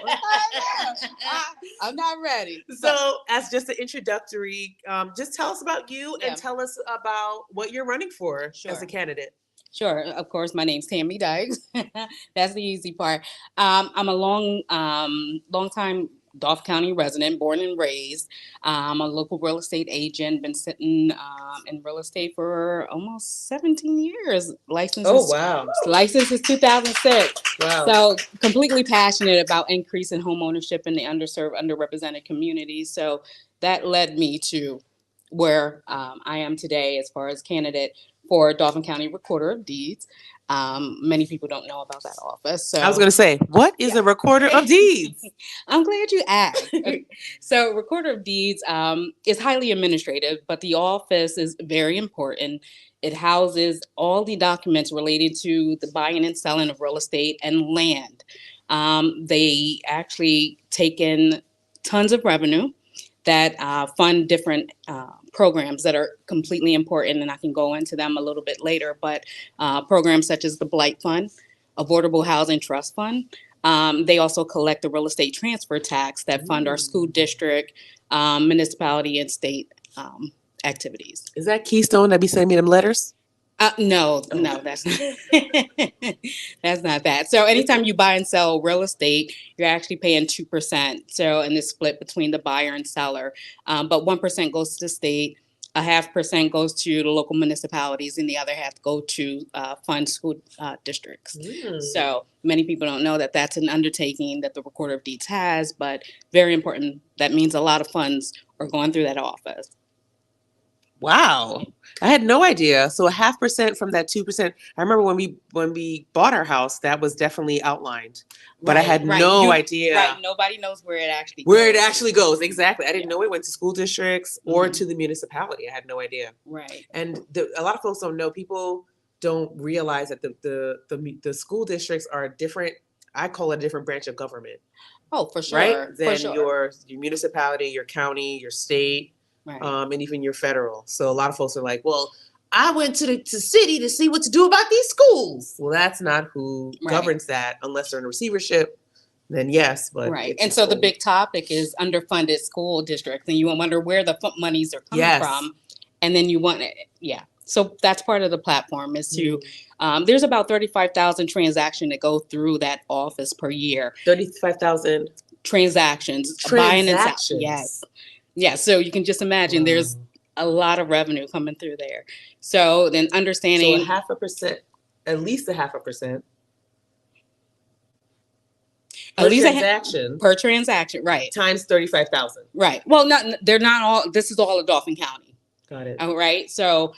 I'm not ready. So as just an introductory, just tell us about you and tell us about what you're running for as a candidate. Sure. Of course, my name's Tammy Dykes. That's the easy part. I'm a long time Dauphin County resident, born and raised. I'm a local real estate agent, been sitting in real estate for almost 17 years. Licensed since 2006. Wow. So completely passionate about increasing home ownership in the underserved, underrepresented communities. So that led me to where I am today as far as candidate for Dauphin County Recorder of Deeds. Many people don't know about that office. So I was going to say, what is a recorder of deeds? I'm glad you asked. Okay. So Recorder of Deeds is highly administrative, but the office is very important. It houses all the documents related to the buying and selling of real estate and land. They actually take in tons of revenue that fund different programs that are completely important, and I can go into them a little bit later, but programs such as the Blight Fund, Affordable Housing Trust Fund. They also collect the real estate transfer tax that fund our school district, municipality, and state activities. Is that Keystone that be sending me them letters? No, that's that's not that. So anytime you buy and sell real estate, you're actually paying 2%. So, and it's split between the buyer and seller. But 1% goes to the state, 0.5% goes to the local municipalities, and the other half go to fund school districts. So many people don't know that that's an undertaking that the Recorder of Deeds has, but very important. That means a lot of funds are going through that office. Wow. I had no idea. So 0.5% from that 2%. I remember when we bought our house, that was definitely outlined, but I had no idea. Right. Nobody knows where it actually goes. Exactly. I didn't know it went to school districts or to the municipality. I had no idea. Right. And a lot of folks don't know. People don't realize that the school districts are a different, I call it a different branch of government. Oh, for sure. Right? Than your municipality, your county, your state. Right. And even your federal. So a lot of folks are like, well, I went to the city to see what to do about these schools. Well, that's not who governs that unless they're in receivership. Then yes, but And so the big topic is underfunded school districts, and you wonder where the monies are coming from, and then you want it. Yeah. So that's part of the platform is to. There's about 35,000 transactions that go through that office per year. 35,000 transactions. Buying and selling. Yes. Yeah, so you can just imagine there's a lot of revenue coming through there. So then understanding. So 0.5%, at least 0.5%. At least transaction. Per transaction, right. Times 35,000. Right. Well, they're not all, this is all of Dauphin County. Got it. All right. So,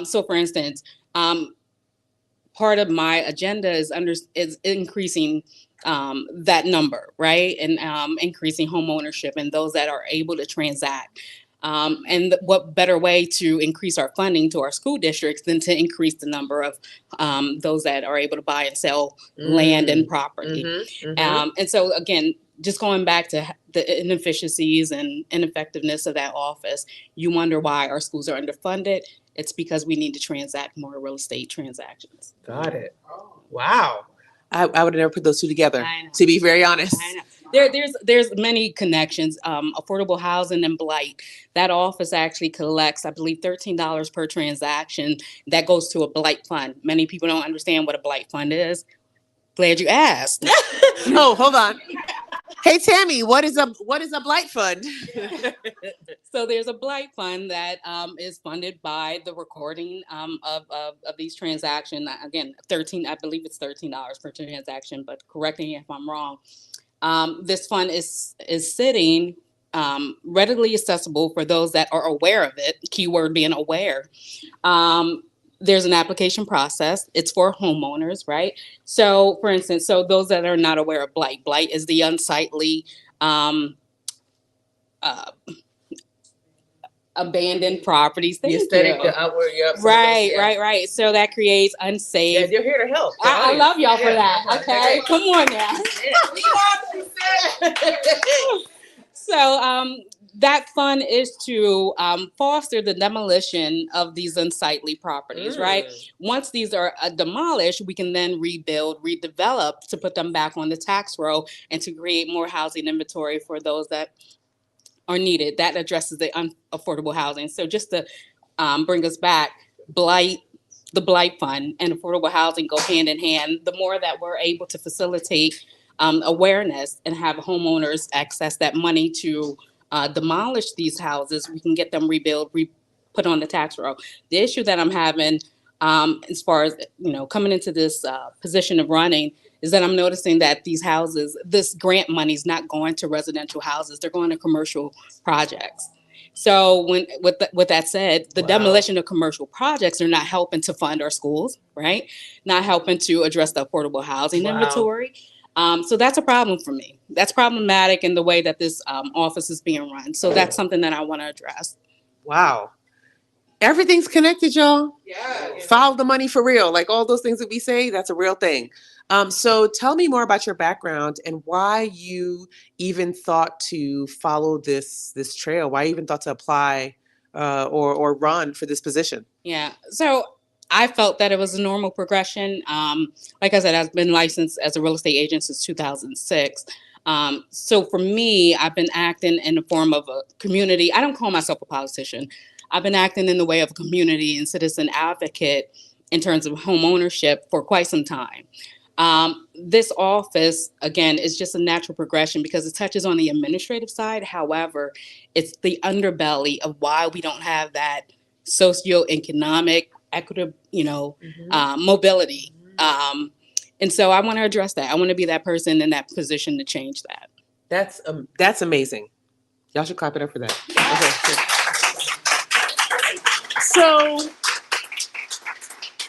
so for instance, part of my agenda is increasing that number, right? And increasing home ownership and those that are able to transact. And what better way to increase our funding to our school districts than to increase the number of those that are able to buy and sell land and property. And so again, just going back to the inefficiencies and ineffectiveness of that office, you wonder why our schools are underfunded. It's because we need to transact more real estate transactions. Got it. Wow. I would have never put those two together, to be very honest. I know. There's many connections. Affordable housing and blight. That office actually collects, I believe, $13 per transaction. That goes to a blight fund. Many people don't understand what a blight fund is. Glad you asked. Oh, hold on. Hey Tammy, what is a blight fund? So there's a blight fund that is funded by the recording of these transactions. Again, I believe it's $13 per transaction, but correct me if I'm wrong. This fund is sitting readily accessible for those that are aware of it. Keyword being aware. There's an application process. It's for homeowners, right? So, for instance, those that are not aware of blight is the unsightly, abandoned properties. The aesthetic, the outward, right. So that creates unsafe. Yeah, they're here to help. I love y'all for that. Okay, come on now. So that fund is to foster the demolition of these unsightly properties, right? Once these are demolished, we can then rebuild, redevelop to put them back on the tax roll and to create more housing inventory for those that are needed. That addresses the unaffordable housing. So just to bring us back, the blight fund and affordable housing go hand in hand. The more that we're able to facilitate awareness and have homeowners access that money to demolish these houses. We can get them rebuilt, put on the tax roll. The issue that I'm having, as far as coming into this position of running, is that I'm noticing that these houses, this grant money is not going to residential houses; they're going to commercial projects. So with that said, the demolition of commercial projects are not helping to fund our schools, right? Not helping to address the affordable housing inventory. So that's a problem for me. That's problematic in the way that this office is being run. So that's something that I want to address. Wow. Everything's connected, y'all. Yeah. Follow the money for real. Like all those things that we say, that's a real thing. So tell me more about your background and why you even thought to follow this trail. Why you even thought to apply or run for this position. Yeah. So I felt that it was a normal progression. Like I said, I've been licensed as a real estate agent since 2006. So for me, I've been acting in the form of a community. I don't call myself a politician. I've been acting in the way of a community and citizen advocate in terms of home ownership for quite some time. This office, again, is just a natural progression because it touches on the administrative side. However, it's the underbelly of why we don't have that socioeconomic, equitable, mobility. And so I want to address that. I want to be that person in that position to change that. That's amazing. Y'all should clap it up for that. Okay. So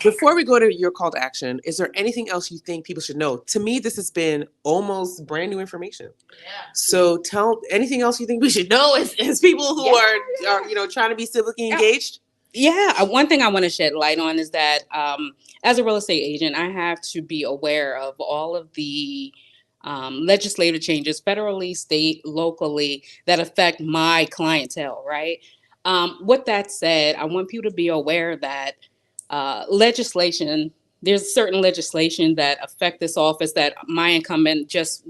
before we go to your call to action, is there anything else you think people should know? To me, this has been almost brand new information. Yeah. So tell anything else you think we should know as people who are trying to be civically engaged? Yeah. One thing I want to shed light on is that as a real estate agent, I have to be aware of all of the legislative changes, federally, state, locally, that affect my clientele, right? With that said, I want people to be aware that there's certain legislation that affect this office that my incumbent just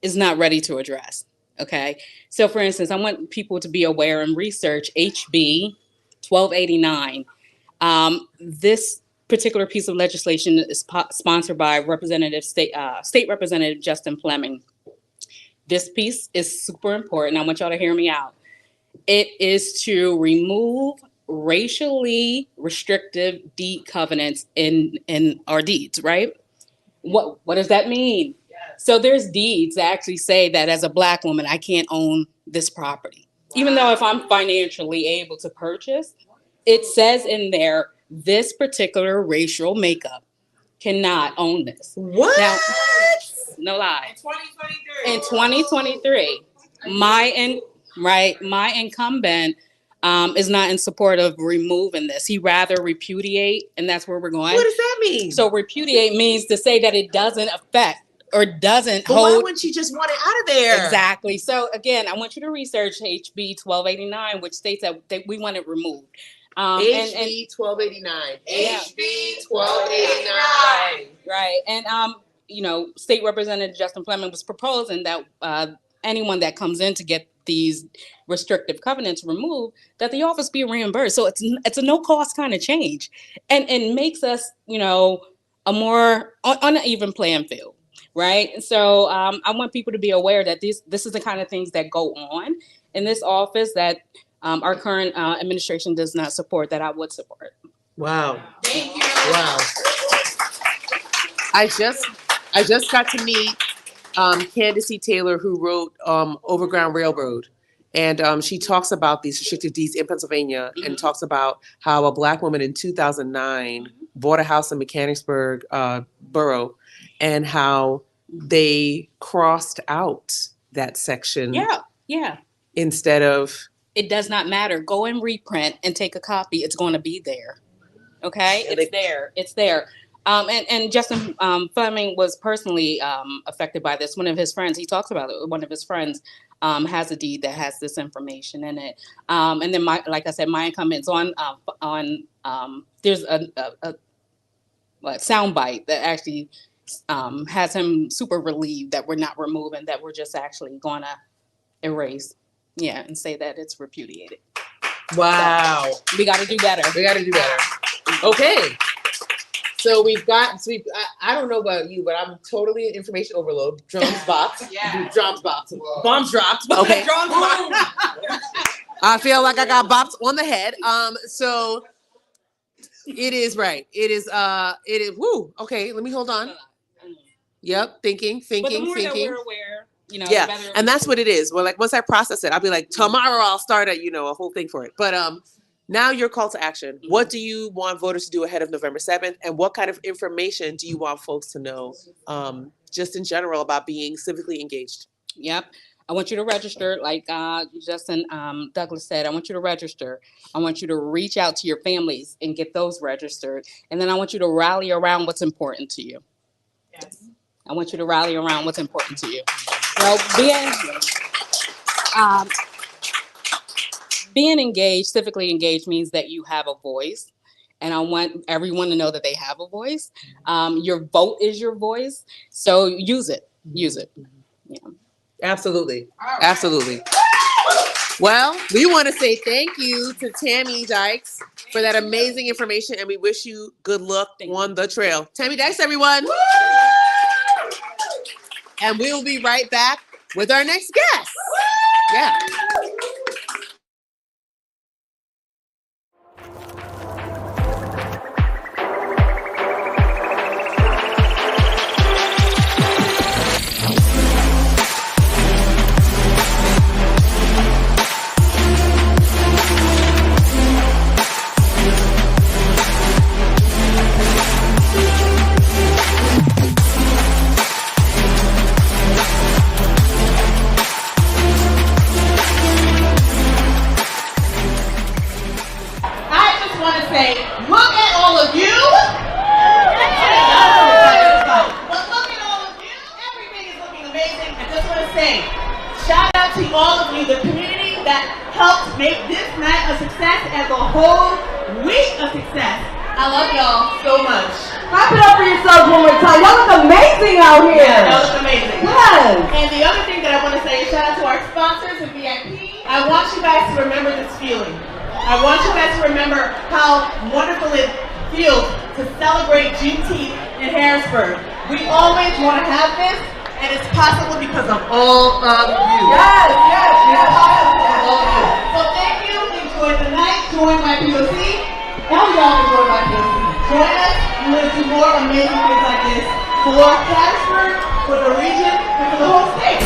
is not ready to address. Okay. So for instance, I want people to be aware and research HB 1289. This particular piece of legislation is sponsored by State Representative Justin Fleming. This piece is super important. I want y'all to hear me out. It is to remove racially restrictive deed covenants in our deeds, right? What does that mean? Yes. So there's deeds that actually say that as a Black woman, I can't own this property. Wow. Even though if I'm financially able to purchase, it says in there, this particular racial makeup cannot own this. What? Now, no lie. In 2023, my incumbent is not in support of removing this. He rather repudiate, and that's where we're going. What does that mean? So repudiate means to say that it doesn't affect or doesn't hold. Why wouldn't you just want it out of there? Exactly. So again, I want you to research HB 1289, which states that we want it removed. HB 1289. HB 1289. Right. And State Representative Justin Fleming was proposing that anyone that comes in to get these restrictive covenants removed, that the office be reimbursed. So it's a no cost kind of change, and makes us a more uneven playing field, right? So I want people to be aware that this is the kind of things that go on in this office that our current administration does not support, that I would support. Wow. Thank you. Wow. I just got to meet Candace E. Taylor, who wrote Overground Railroad. And she talks about these restricted deeds in Pennsylvania, and talks about how a Black woman in 2009 bought a house in Mechanicsburg borough, and how they crossed out that section. Yeah. Instead of. It does not matter. Go and reprint and take a copy. It's going to be there. Okay? It's there. And Justin Fleming was personally affected by this. One of his friends, he talks about it. One of his friends has a deed that has this information in it. And then, like I said, my incumbent's on. There's a soundbite that actually has him super relieved that we're not removing, that we're just actually going to erase. Yeah, and say that it's repudiated. Wow. So we got to do better. Okay. So we've got. So I don't know about you, but I'm totally information overload. Drums bopped. Drums bopped. Bombs dropped. Okay. Drums bopped. I feel like I got bopped on the head. So it is right. It is. It is. Woo. Okay. Let me hold on. Yep. Thinking. But the more that we're aware, the better. And that's what it is. Well, like once I process it, I'll be like, tomorrow I'll start a whole thing for it. But now your call to action. What do you want voters to do ahead of November 7th? And what kind of information do you want folks to know just in general about being civically engaged? Yep. I want you to register, like Justin Douglas said. I want you to register. I want you to reach out to your families and get those registered. And then I want you to rally around what's important to you. Yes. I want you to rally around what's important to you. Well, being engaged, civically engaged, means that you have a voice. And I want everyone to know that they have a voice. Your vote is your voice. So use it. Use it. Yeah. Absolutely. Absolutely. Well, we want to say thank you to Tammy Dykes for that amazing information. And we wish you good luck on the trail. Tammy Dykes, everyone. Woo! And we will be right back with our next guest. Yeah. We always want to have this, and it's possible because of all of you. Yes, it's possible because of all of you. So thank you. Enjoy the night. Join my POC. Now y'all enjoy my POC. Join us. We're going to do more amazing things like this for Harrisburg, for the region, and for the whole state.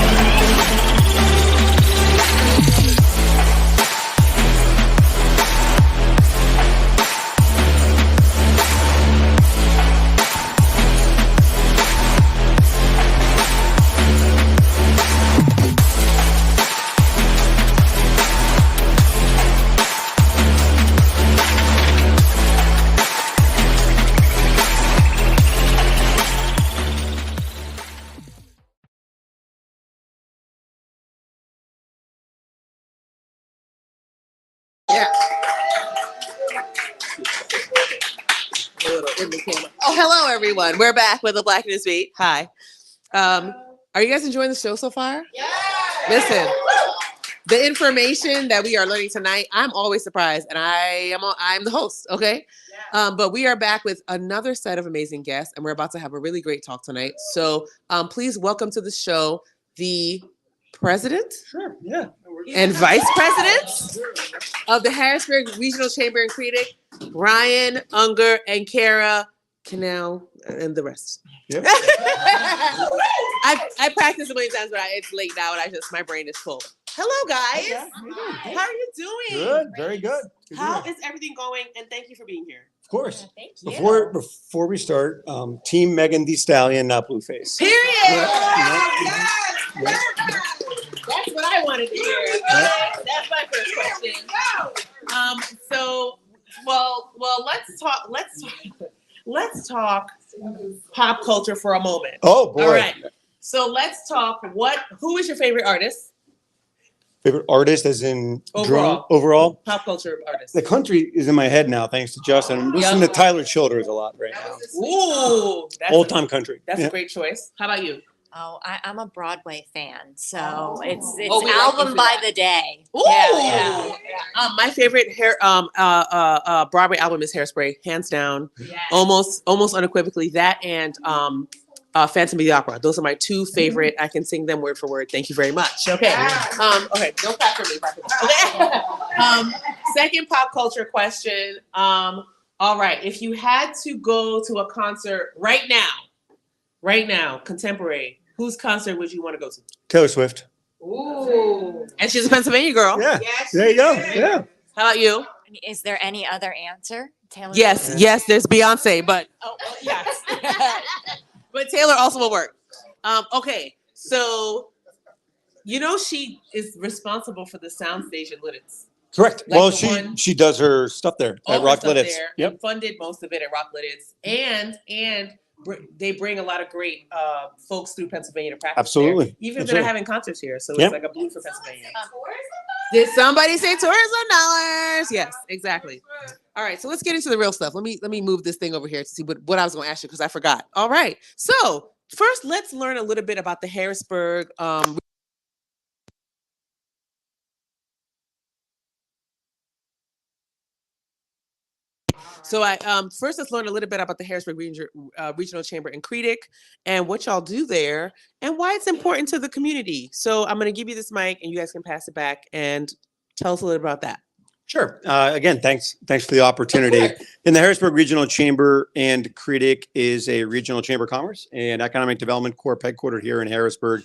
Oh, hello, everyone. We're back with the Black NewsBeat. Hi. Are you guys enjoying the show so far? Yeah. Listen, the information that we are learning tonight, I'm always surprised, and I'm the host, okay? Yeah. But we are back with another set of amazing guests, and we're about to have a really great talk tonight. So please welcome to the show the president and vice president of the Harrisburg Regional Chamber and Critic, Brian Unger and Kara Canal and the rest. Yep. I practiced a million times, but it's late now, and my brain is full. Hello, guys. How are you doing? Good, very good. How is everything going? And thank you for being here. Of course. Thank you. Before we start, Team Megan Thee Stallion, not Blueface. Period. Yes. That's what I wanted to hear. That's my first question. So, let's talk pop culture for a moment. Oh boy. All right. So let's talk. Who is your favorite artist? Favorite artist, as in overall pop culture artist. The country is in my head now, thanks to Justin. I'm listening to Tyler Childers a lot right now. Ooh, old time country. That's a great choice. How about you? Oh, I'm a Broadway fan, so it's Oh, we like you album for by that. the day. Ooh. Yeah. My favorite Broadway album is Hairspray, hands down. Yes. Almost unequivocally. That and Phantom of the Opera. Those are my two favorite. I can sing them word for word. Thank you very much. Okay. Okay. Don't clap for me. Clap for me. Okay. Second pop culture question. All right. If you had to go to a concert right now, contemporary, whose concert would you want to go to? Taylor Swift. Ooh. And she's a Pennsylvania girl. Yeah. Yes, There you go. Yeah. How about you? I mean, is there any other answer? Taylor Yes, Swift? yes, there's Beyonce, but Oh, well, yes. but Taylor also will work. Okay, so she is responsible for the soundstage at Lidditz. Correct. Like Well, the she does her stuff there All at her Rock stuff Lidditz. there, Yep. and funded most of it at Rock Lidditz, and they bring a lot of great folks through Pennsylvania to practice. Absolutely. There, even if Absolutely. they're having concerts here, so Yep. it's like a blue for Pennsylvania. Did somebody say tourism dollars? Yes, exactly. All right, so let's get into the real stuff. Let me move this thing over here to see what I was going to ask you because I forgot. All right, so first let's learn a little bit about the Harrisburg. So first let's learn a little bit about the Harrisburg Regional Chamber in Creedick and what y'all do there and why it's important to the community. So I'm going to give you this mic and you guys can pass it back and tell us a little about that. Sure. Again, thanks for the opportunity. In the Harrisburg Regional Chamber and Creedick is a regional chamber of commerce and economic development corp headquartered here in Harrisburg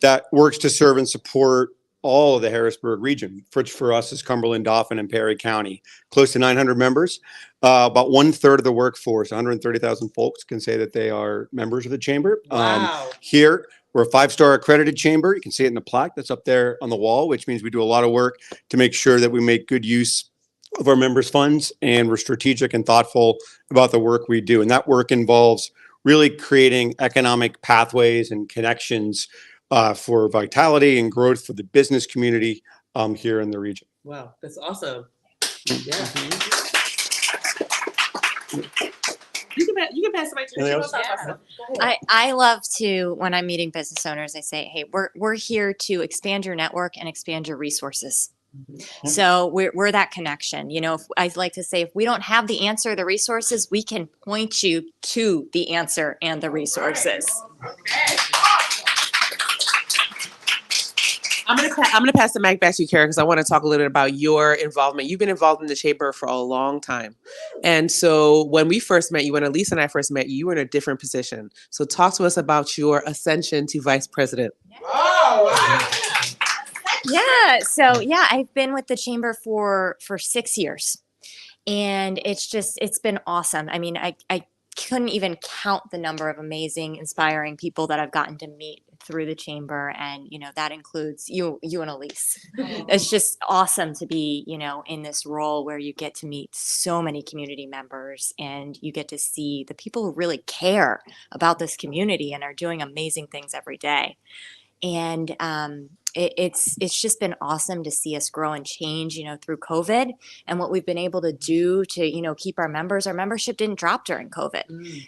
that works to serve and support all of the Harrisburg region, which for us is Cumberland, Dauphin, and Perry County. Close to 900 members. About 1/3 of the workforce, 130,000 folks, can say that they are members of the chamber. Wow. Here, we're a 5-star accredited chamber. You can see it in the plaque that's up there on the wall, which means we do a lot of work to make sure that we make good use of our members' funds and we're strategic and thoughtful about the work we do. And that work involves really creating economic pathways and connections for vitality and growth for the business community here in the region. Wow, that's awesome. Yeah. You can pass the mic to me. I love to, when I'm meeting business owners, I say, hey, we're here to expand your network and expand your resources. So we're that connection. I like to say, if we don't have the answer, the resources, we can point you to the answer and the resources. I'm gonna pass the mic back to you, Kara, because I want to talk a little bit about your involvement. You've been involved in the chamber for a long time, and so when we first met you, when Elise and I first met you, you were in a different position. So talk to us about your ascension to vice president. Oh, wow. Yeah. So I've been with the chamber for 6 years, and it's been awesome. I mean, I couldn't even count the number of amazing, inspiring people that I've gotten to meet through the chamber. And, that includes you and Elise. It's just awesome to be, in this role where you get to meet so many community members and you get to see the people who really care about this community and are doing amazing things every day. And it's just been awesome to see us grow and change, through COVID and what we've been able to do to, keep our membership didn't drop during COVID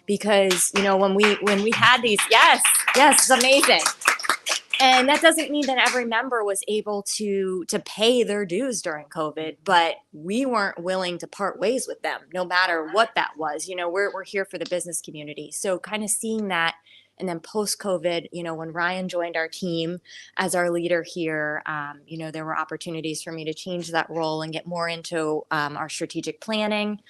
because, when we had these, yes, it's amazing. And that doesn't mean that every member was able to pay their dues during COVID, but we weren't willing to part ways with them, no matter what that was. We're here for the business community. So kind of seeing that. And then post-COVID, when Ryan joined our team as our leader here, there were opportunities for me to change that role and get more into our strategic planning,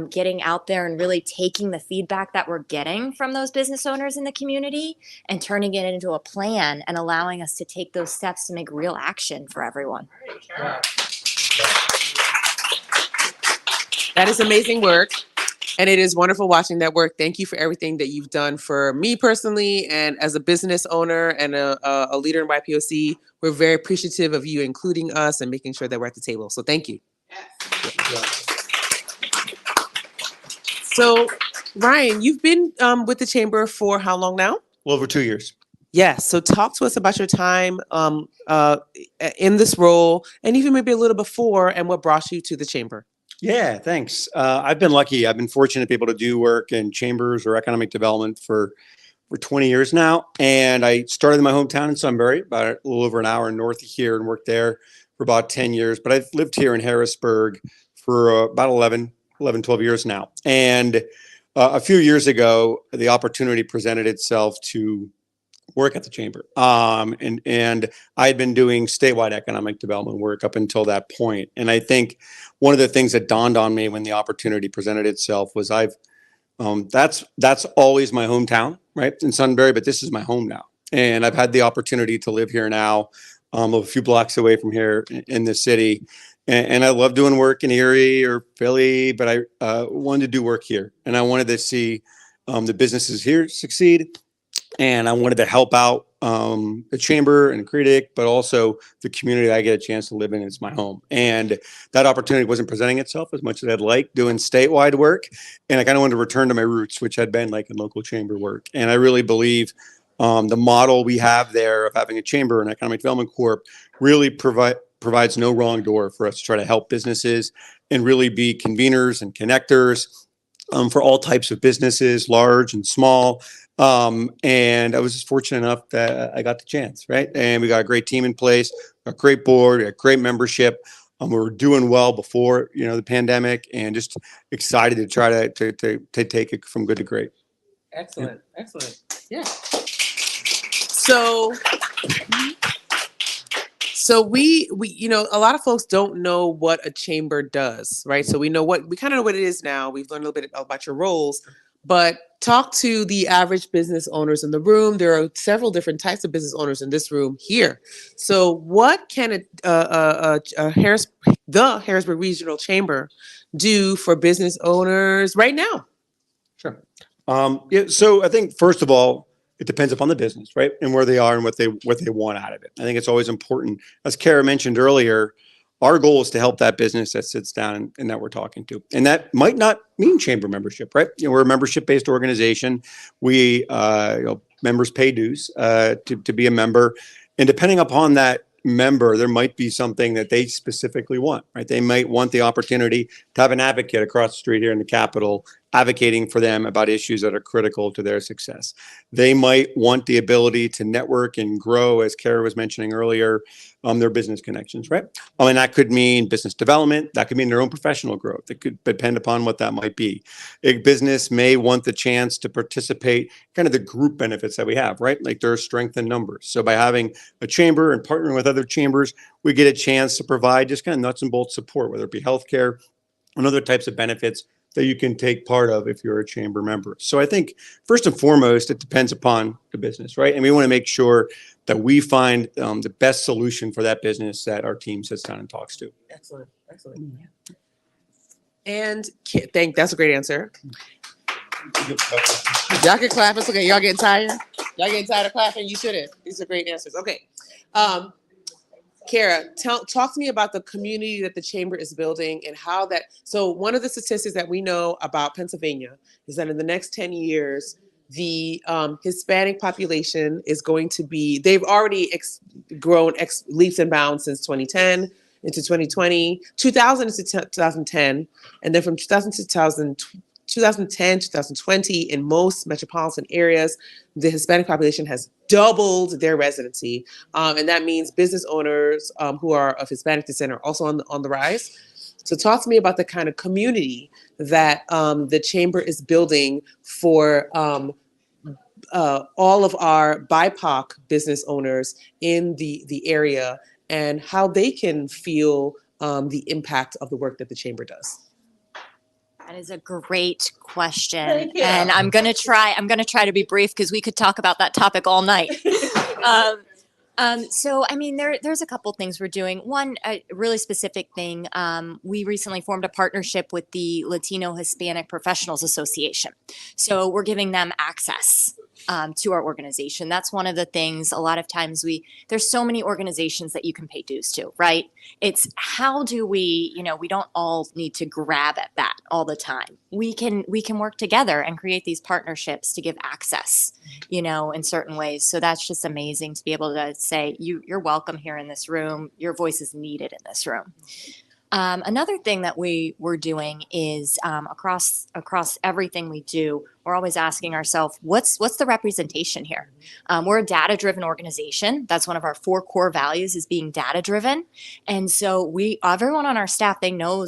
getting out there and really taking the feedback that we're getting from those business owners in the community and turning it into a plan and allowing us to take those steps to make real action for everyone. That is amazing work. And it is wonderful watching that work. Thank you for everything that you've done for me personally and as a business owner and a leader in YPOC. We're very appreciative of you including us and making sure that we're at the table. So thank you. Yes. So Ryan, you've been with the chamber for how long now? Well, over 2 years. Yes. So talk to us about your time in this role and even maybe a little before and what brought you to the chamber. Yeah, thanks. I've been lucky. I've been fortunate to be able to do work in chambers or economic development for for 20 years now. And I started in my hometown in Sunbury, about a little over an hour north of here, and worked there for about 10 years. But I've lived here in Harrisburg for about 12 years now. And a few years ago, the opportunity presented itself to work at the chamber. And I had been doing statewide economic development work up until that point. And I think one of the things that dawned on me when the opportunity presented itself was that's always my hometown, right, in Sunbury, but this is my home now. And I've had the opportunity to live here now, a few blocks away from here in the city. And I love doing work in Erie or Philly, but I wanted to do work here. And I wanted to see the businesses here succeed. And I wanted to help out the chamber and critic, but also the community that I get a chance to live in. It's my home. And that opportunity wasn't presenting itself as much as I'd like doing statewide work. And I kind of wanted to return to my roots, which had been like in local chamber work. And I really believe the model we have there of having a chamber and economic development corp really provides no wrong door for us to try to help businesses and really be conveners and connectors for all types of businesses, large and small. And I was just fortunate enough that I got the chance, right? And we got a great team in place, a great board, a great membership. We were doing well before, the pandemic, and just excited to try to take it from good to great. Excellent. Yeah. Excellent. Yeah. So we a lot of folks don't know what a chamber does, right? So we kind of know what it is now. We've learned a little bit about your roles, but talk to the average business owners in the room. There are several different types of business owners in this room here. So what can the Harrisburg Regional Chamber do for business owners right now? Sure. So I think first of all, it depends upon the business, right? And where they are and what they want out of it. I think it's always important. As Kara mentioned earlier, our goal is to help that business that sits down and that we're talking to. And that might not mean chamber membership, right? We're a membership-based organization. We, members pay dues to be a member. And depending upon that member, there might be something that they specifically want, right? They might want the opportunity to have an advocate across the street here in the Capitol advocating for them about issues that are critical to their success. They might want the ability to network and grow, as Kara was mentioning earlier, their business connections, right? And that could mean business development. That could mean their own professional growth. It could depend upon what that might be. A business may want the chance to participate, kind of the group benefits that we have, right? Like there are strength in numbers. So by having a chamber and partnering with other chambers, we get a chance to provide just kind of nuts and bolts support, whether it be healthcare and other types of benefits that you can take part of if you're a chamber member. So I think first and foremost, it depends upon the business, right? And we want to make sure that we find the best solution for that business that our team sits down and talks to. Excellent. And that's a great answer. Y'all can clap. It's okay. Y'all getting tired? Y'all getting tired of clapping? You shouldn't. These are great answers. Okay. Kara, talk to me about the community that the chamber is building and how that. So one of the statistics that we know about Pennsylvania is that in the next 10 years, the Hispanic population is going to be, they've already grown leaps and bounds since 2010 into 2020, 2000 into 2010, and then from 2010, 2020, in most metropolitan areas, the Hispanic population has doubled their residency. And that means business owners who are of Hispanic descent are also on the rise. So talk to me about the kind of community that the chamber is building for all of our BIPOC business owners in the area and how they can feel the impact of the work that the chamber does. That is a great question. And I'm going to try to be brief because we could talk about that topic all night. So, I mean, there's a couple things we're doing. One, a really specific thing. We recently formed a partnership with the Latino Hispanic Professionals Association. So we're giving them access to our organization. That's one of the things. A lot of times there's so many organizations that you can pay dues to, right? It's how do we, we don't all need to grab at that all the time. We can work together and create these partnerships to give access, in certain ways. So that's just amazing to be able to say, you're welcome here in this room. Your voice is needed in this room. Another thing that we're doing is across everything we do, we're always asking ourselves, what's the representation here? We're a data-driven organization. That's one of our 4 core values, is being data-driven. And so everyone on our staff, they know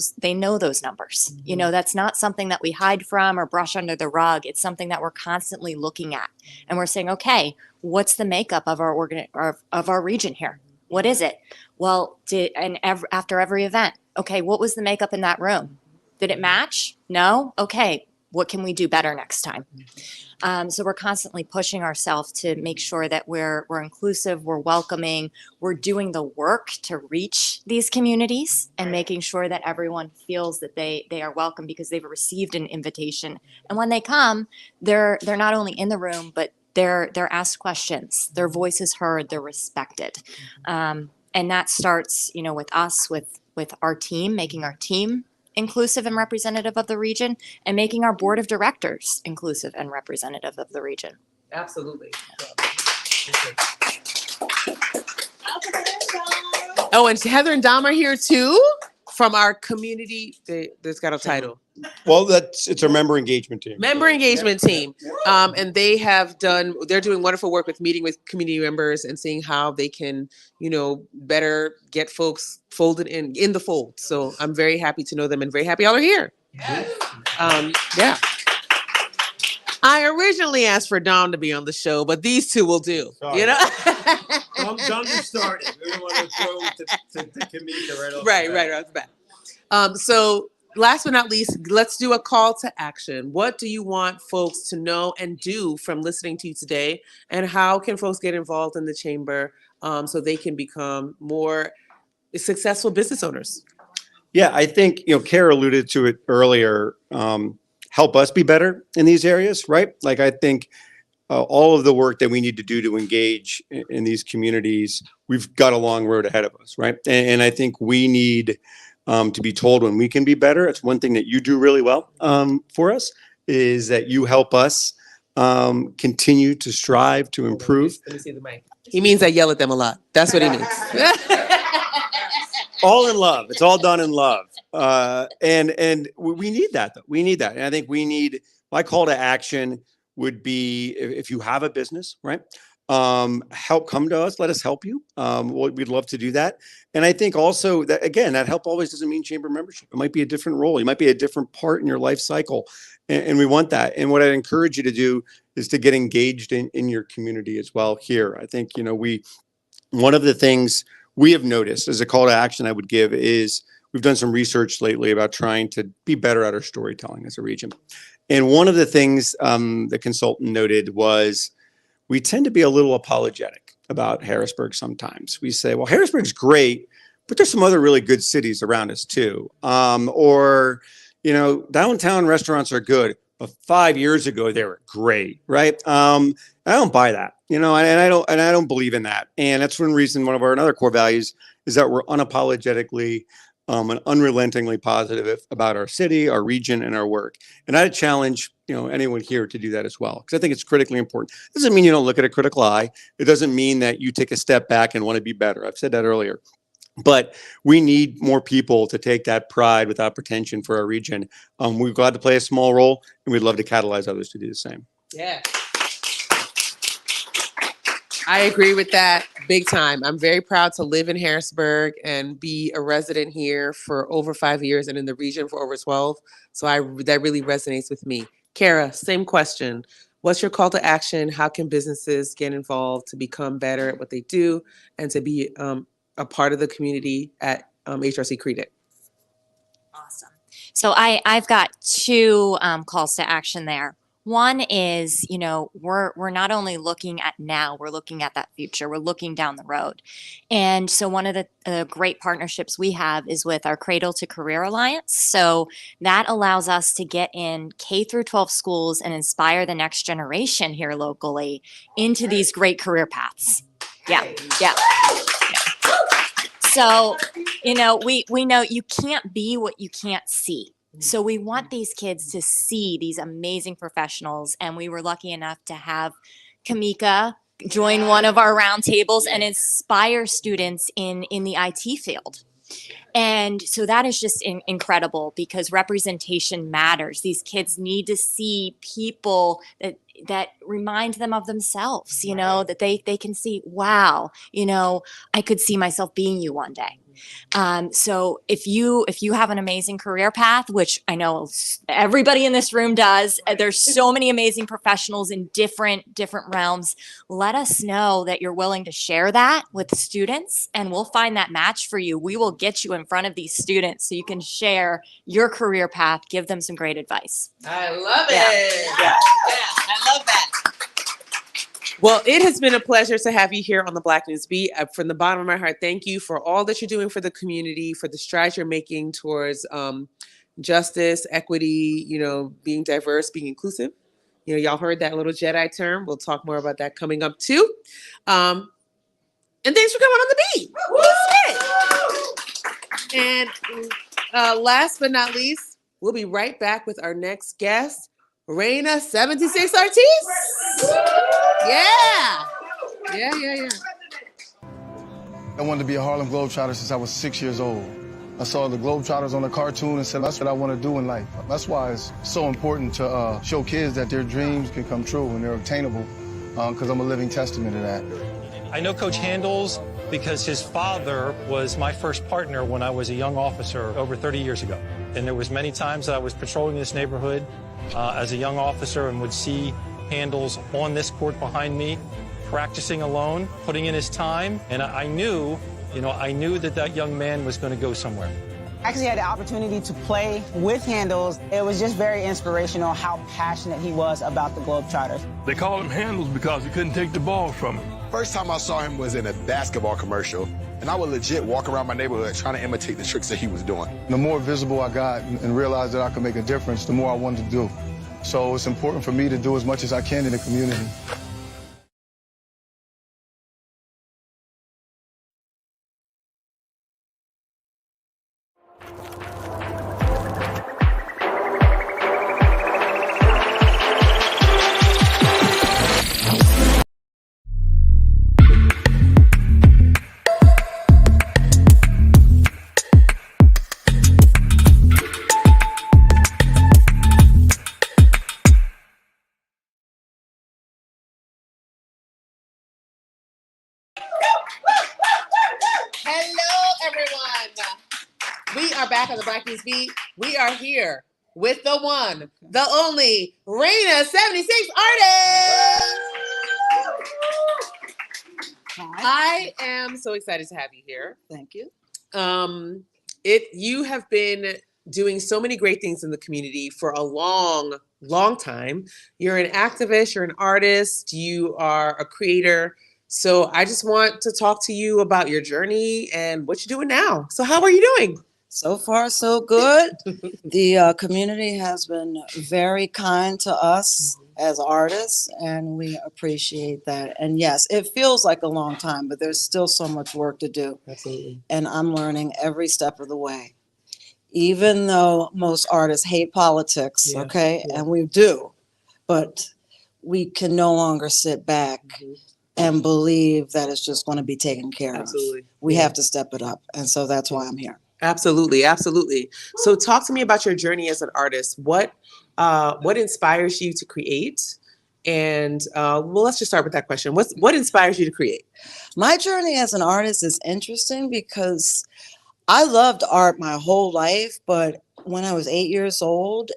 those numbers. You know, that's not something that we hide from or brush under the rug. It's something that we're constantly looking at, and we're saying, okay, what's the makeup of our region here? What is it? Well, after every event, okay, what was the makeup in that room? Did it match? No? Okay, what can we do better next time? So we're constantly pushing ourselves to make sure that we're inclusive, we're welcoming, we're doing the work to reach these communities and making sure that everyone feels that they are welcome because they've received an invitation. And when they come, they're not only in the room, but they're asked questions, their voice is heard, they're respected. And that starts, you know, with us, with our team, making our team inclusive and representative of the region, and making our board of directors inclusive and representative of the region. Absolutely. Oh, and Heather and Dom are here too from our community. That's got a title. Well, it's a member engagement team. Member engagement team. And they're doing wonderful work with meeting with community members and seeing how they can, you know, better get folks folded in the fold. So I'm very happy to know them and very happy y'all are here. Yes. Yeah. I originally asked for Dom to be on the show, but these two will do. Sorry. You know? Dom just started. We don't want to throw to Kimeka right off. Right off the bat. So last but not least, let's do a call to action. What do you want folks to know and do from listening to you today? And how can folks get involved in the chamber so they can become more successful business owners? Yeah, I think, you know, Kara alluded to it earlier. Help us be better in these areas, right? Like, I think all of the work that we need to do to engage in these communities, we've got a long road ahead of us, right? And I think we need to be told when we can be better. It's one thing that you do really well for us, is that you help us continue to strive to improve. Let me see the mic. He means I yell at them a lot. That's what he means. All in love. It's all done in love. And we need that, though. We need that. And I think my call to action would be, if you have a business, right? Come to us, let us help you. We'd love to do that. And I think also that, again, that help always doesn't mean chamber membership. It might be a different role. You might be a different part in your life cycle. And we want that. And what I'd encourage you to do is to get engaged in your community as well here. I think, you know, one of the things we have noticed as a call to action I would give is we've done some research lately about trying to be better at our storytelling as a region. And one of the things the consultant noted was we tend to be a little apologetic about Harrisburg sometimes. We say, well, Harrisburg's great, but there's some other really good cities around us too. Or, you know, downtown restaurants are good, but 5 years ago they were great, right? I don't buy that, you know, and I don't believe in that. And that's one reason, one of our another core values is that we're unapologetically and unrelentingly positive about our city, our region, and our work. And I'd challenge, you know, anyone here to do that as well, because I think it's critically important. It doesn't mean you don't look at a critical eye. It doesn't mean that you take a step back and want to be better. I've said that earlier. But we need more people to take that pride without pretension for our region. We're glad to play a small role, and we'd love to catalyze others to do the same. Yeah. I agree with that big time. I'm very proud to live in Harrisburg and be a resident here for over 5 years and in the region for over 12. So that really resonates with me. Kara, same question. What's your call to action? How can businesses get involved to become better at what they do and to be a part of the community at HRC Credit? Awesome. So I've got 2 calls to action there. One is, you know, we're not only looking at now, we're looking at that future. We're looking down the road. And so one of the great partnerships we have is with our Cradle to Career Alliance. So that allows us to get in K through 12 schools and inspire the next generation here locally into these great career paths. Yeah. So, you know, we know you can't be what you can't see. So we want these kids to see these amazing professionals. And we were lucky enough to have Kimeka join one of our roundtables and inspire students in the IT field. And so that is just incredible because representation matters. These kids need to see people that remind them of themselves, you know, that they can see, wow, you know, I could see myself being you one day. So if you have an amazing career path, which I know everybody in this room does, there's so many amazing professionals in different realms. Let us know that you're willing to share that with students, and we'll find that match for you. We will get you in front of these students so you can share your career path, give them some great advice. I love it. Yeah, I love that. Well, it has been a pleasure to have you here on the Black News Beat. From the bottom of my heart, thank you for all that you're doing for the community, for the strides you're making towards justice, equity, you know, being diverse, being inclusive. You know, y'all heard that little Jedi term. We'll talk more about that coming up too. And thanks for coming on the beat. And last but not least, we'll be right back with our next guest, Reina 76 Ortiz. Yeah. I wanted to be a Harlem Globetrotter since I was 6 years old. I saw the Globetrotters on the cartoon and said, that's what I want to do in life. That's why it's so important to show kids that their dreams can come true and they're obtainable, because I'm a living testament to that. I know Coach Handles because his father was my first partner when I was a young officer over 30 years ago. And there was many times that I was patrolling this neighborhood as a young officer and would see Handles on this court behind me, practicing alone, putting in his time. And I knew that young man was going to go somewhere. I actually had the opportunity to play with Handles. It was just very inspirational how passionate he was about the Globetrotters. They called him Handles because he couldn't take the ball from him. First time I saw him was in a basketball commercial, and I would legit walk around my neighborhood trying to imitate the tricks that he was doing. The more visible I got and realized that I could make a difference, the more I wanted to do. So it's important for me to do as much as I can in the community. We are back on the Black News Beat. We are here with the one, the only, Reina 76 Artist. I am so excited to have you here. Thank you. You have been doing so many great things in the community for a long time. You're an activist, you're an artist, you are a creator. So I just want to talk to you about your journey and what you're doing now. So how are you doing? So far, so good. The community has been very kind to us as artists, and we appreciate that. And yes, it feels like a long time, but there's still so much work to do. Absolutely. And I'm learning every step of the way. Even though most artists hate politics, and we do, but we can no longer sit back and believe that it's just going to be taken care of. We have to step it up. And so that's why I'm here. Absolutely. So talk to me about your journey as an artist. What inspires you to create? And let's just start with that question. What inspires you to create? My journey as an artist is interesting because I loved art my whole life, but when I was 8 years old,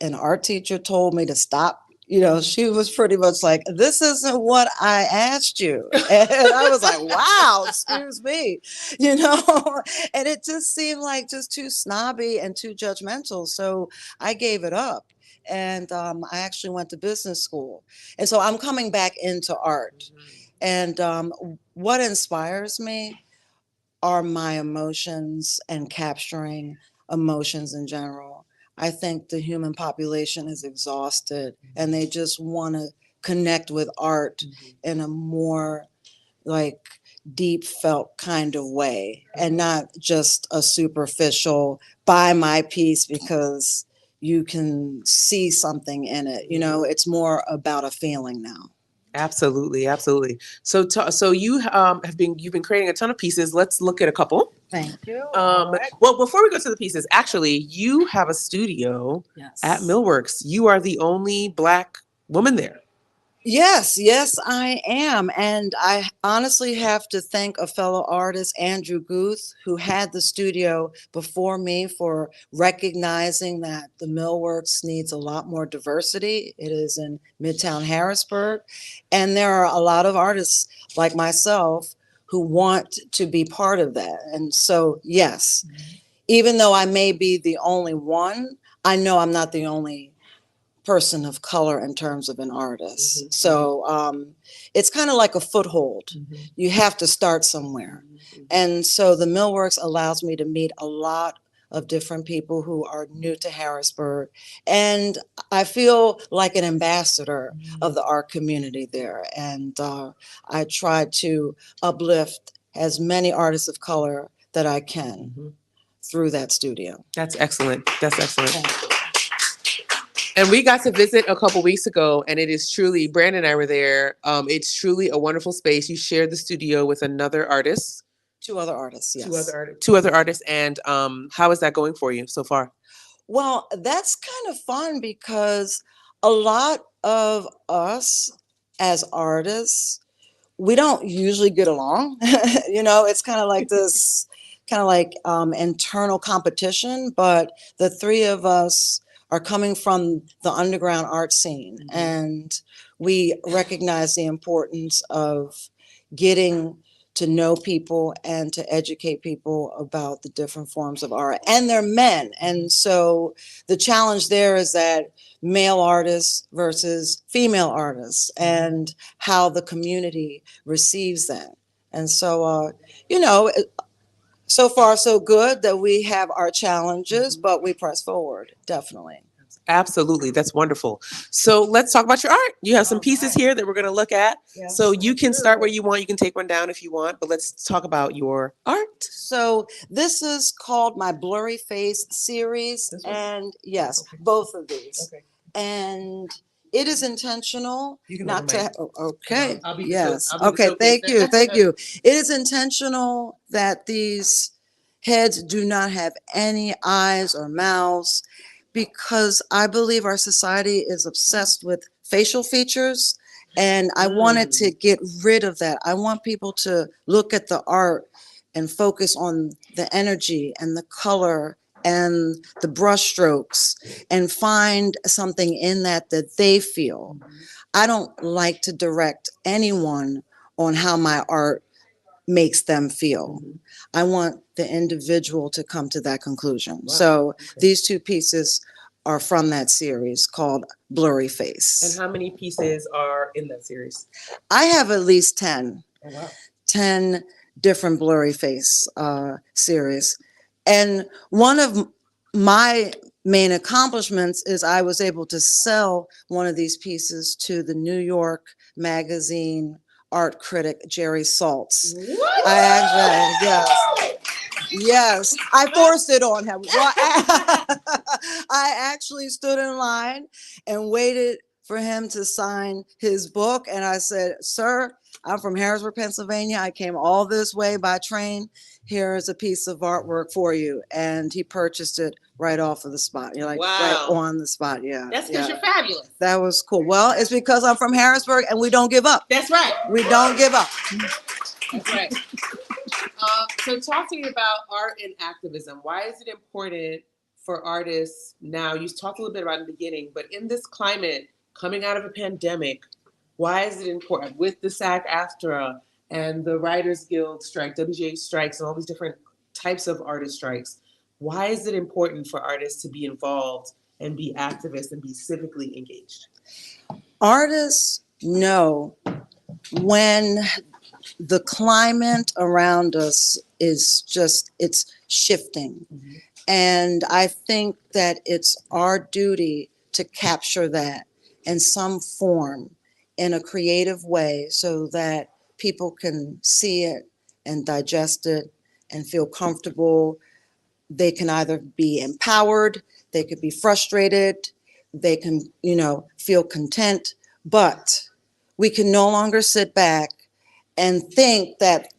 an art teacher told me to stop. You know, she was pretty much like, this isn't what I asked you. And I was like, wow, excuse me, you know, and it just seemed like just too snobby and too judgmental. So I gave it up. And I actually went to business school. And so I'm coming back into art. And what inspires me are my emotions and capturing emotions in general. I think the human population is exhausted and they just want to connect with art in a more like deep felt kind of way and not just a superficial buy my piece because you can see something in it. You know, it's more about a feeling now. Absolutely, absolutely. So, you've been creating a ton of pieces. Let's look at a couple. Thank you. All right. Well, before we go to the pieces, actually, you have a studio at Millworks. You are the only Black woman there. Yes, I am. And I honestly have to thank a fellow artist, Andrew Guth, who had the studio before me, for recognizing that the Millworks needs a lot more diversity. It is in Midtown Harrisburg. And there are a lot of artists like myself who want to be part of that. And so, yes, even though I may be the only one, I know I'm not the only person of color in terms of an artist. So it's kind of like a foothold. You have to start somewhere. And so the Millworks allows me to meet a lot of different people who are new to Harrisburg. And I feel like an ambassador of the art community there. And I try to uplift as many artists of color that I can through that studio. That's excellent. That's excellent. And we got to visit a couple weeks ago, and it is truly, Brandon and I were there. It's truly a wonderful space. You shared the studio with another artist. Two other artists, yes. Two other artists. And how is that going for you so far? Well, that's kind of fun because a lot of us as artists, we don't usually get along. It's kind of like this, internal competition, but the three of us are coming from the underground art scene, and we recognize the importance of getting to know people and to educate people about the different forms of art, and they're men. And so the challenge there is that male artists versus female artists and how the community receives that. And so, so far so good that we have our challenges, but we press forward, definitely. Absolutely. That's wonderful. So let's talk about your art. You have some pieces here that we're going to look at. Yes, so you can start where you want. You can take one down if you want, but let's talk about your art. So this is called my Blurry Face series. And yes, both of these. Okay. And it is intentional not to, okay, yes. Okay, thank you. It is intentional that these heads do not have any eyes or mouths, because I believe our society is obsessed with facial features, and I wanted to get rid of that. I want people to look at the art and focus on the energy and the color and the brush strokes and find something in that they feel. I don't like to direct anyone on how my art makes them feel. I want the individual to come to that conclusion. Wow. So these two pieces are from that series called Blurry Face. And how many pieces are in that series? I have at least 10. Oh, wow. 10 different Blurry Face series. And one of my main accomplishments is I was able to sell one of these pieces to the New York Magazine art critic Jerry Saltz. What? Yes, I forced it on him. Well, I actually stood in line and waited for him to sign his book, and I said, "Sir, I'm from Harrisburg, Pennsylvania. I came all this way by train. Here is a piece of artwork for you." And he purchased it right off of the spot. You're like, wow. Right on the spot. Yeah. That's because you're fabulous. That was cool. Well, it's because I'm from Harrisburg and we don't give up. That's right. We don't give up. That's right. So talk to me about art and activism. Why is it important for artists now? You talked a little bit about it in the beginning, but in this climate, coming out of a pandemic, why is it important with the SAG-AFTRA and the Writers Guild strike, WGA strikes, and all these different types of artist strikes? Why is it important for artists to be involved and be activists and be civically engaged? Artists know when the climate around us is just, it's shifting. Mm-hmm. And I think that it's our duty to capture that in some form, in a creative way, so that people can see it and digest it and feel comfortable. They can either be empowered, they could be frustrated, they can, feel content, but We can no longer sit back and think that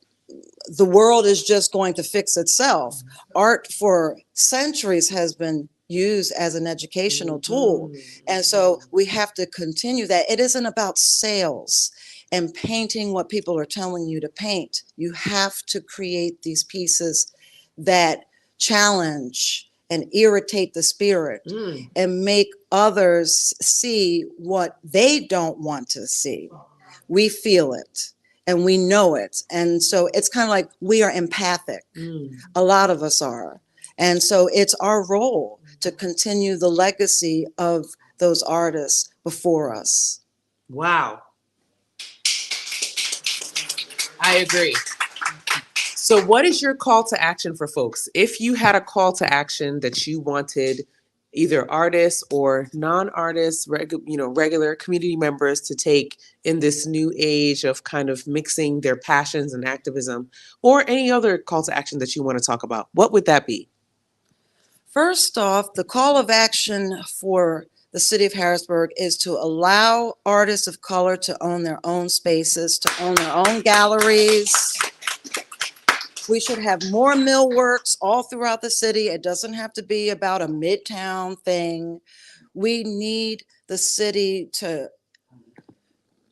the world is just going to fix itself. Art for centuries has been used as an educational tool. And so we have to continue that. It isn't about sales and painting what people are telling you to paint. You have to create these pieces that challenge and irritate the spirit and make others see what they don't want to see. We feel it. And we know it. And so it's kind of like we are empathic. A lot of us are. And so it's our role to continue the legacy of those artists before us. Wow. I agree. So what is your call to action for folks? If you had a call to action that you wanted either artists or non-artists, regular community members to take in this new age of kind of mixing their passions and activism, or any other call to action that you want to talk about, what would that be? First off, the call of action for the city of Harrisburg is to allow artists of color to own their own spaces, to own their own galleries. We should have more millworks all throughout the city. It doesn't have to be about a midtown thing. We need the city to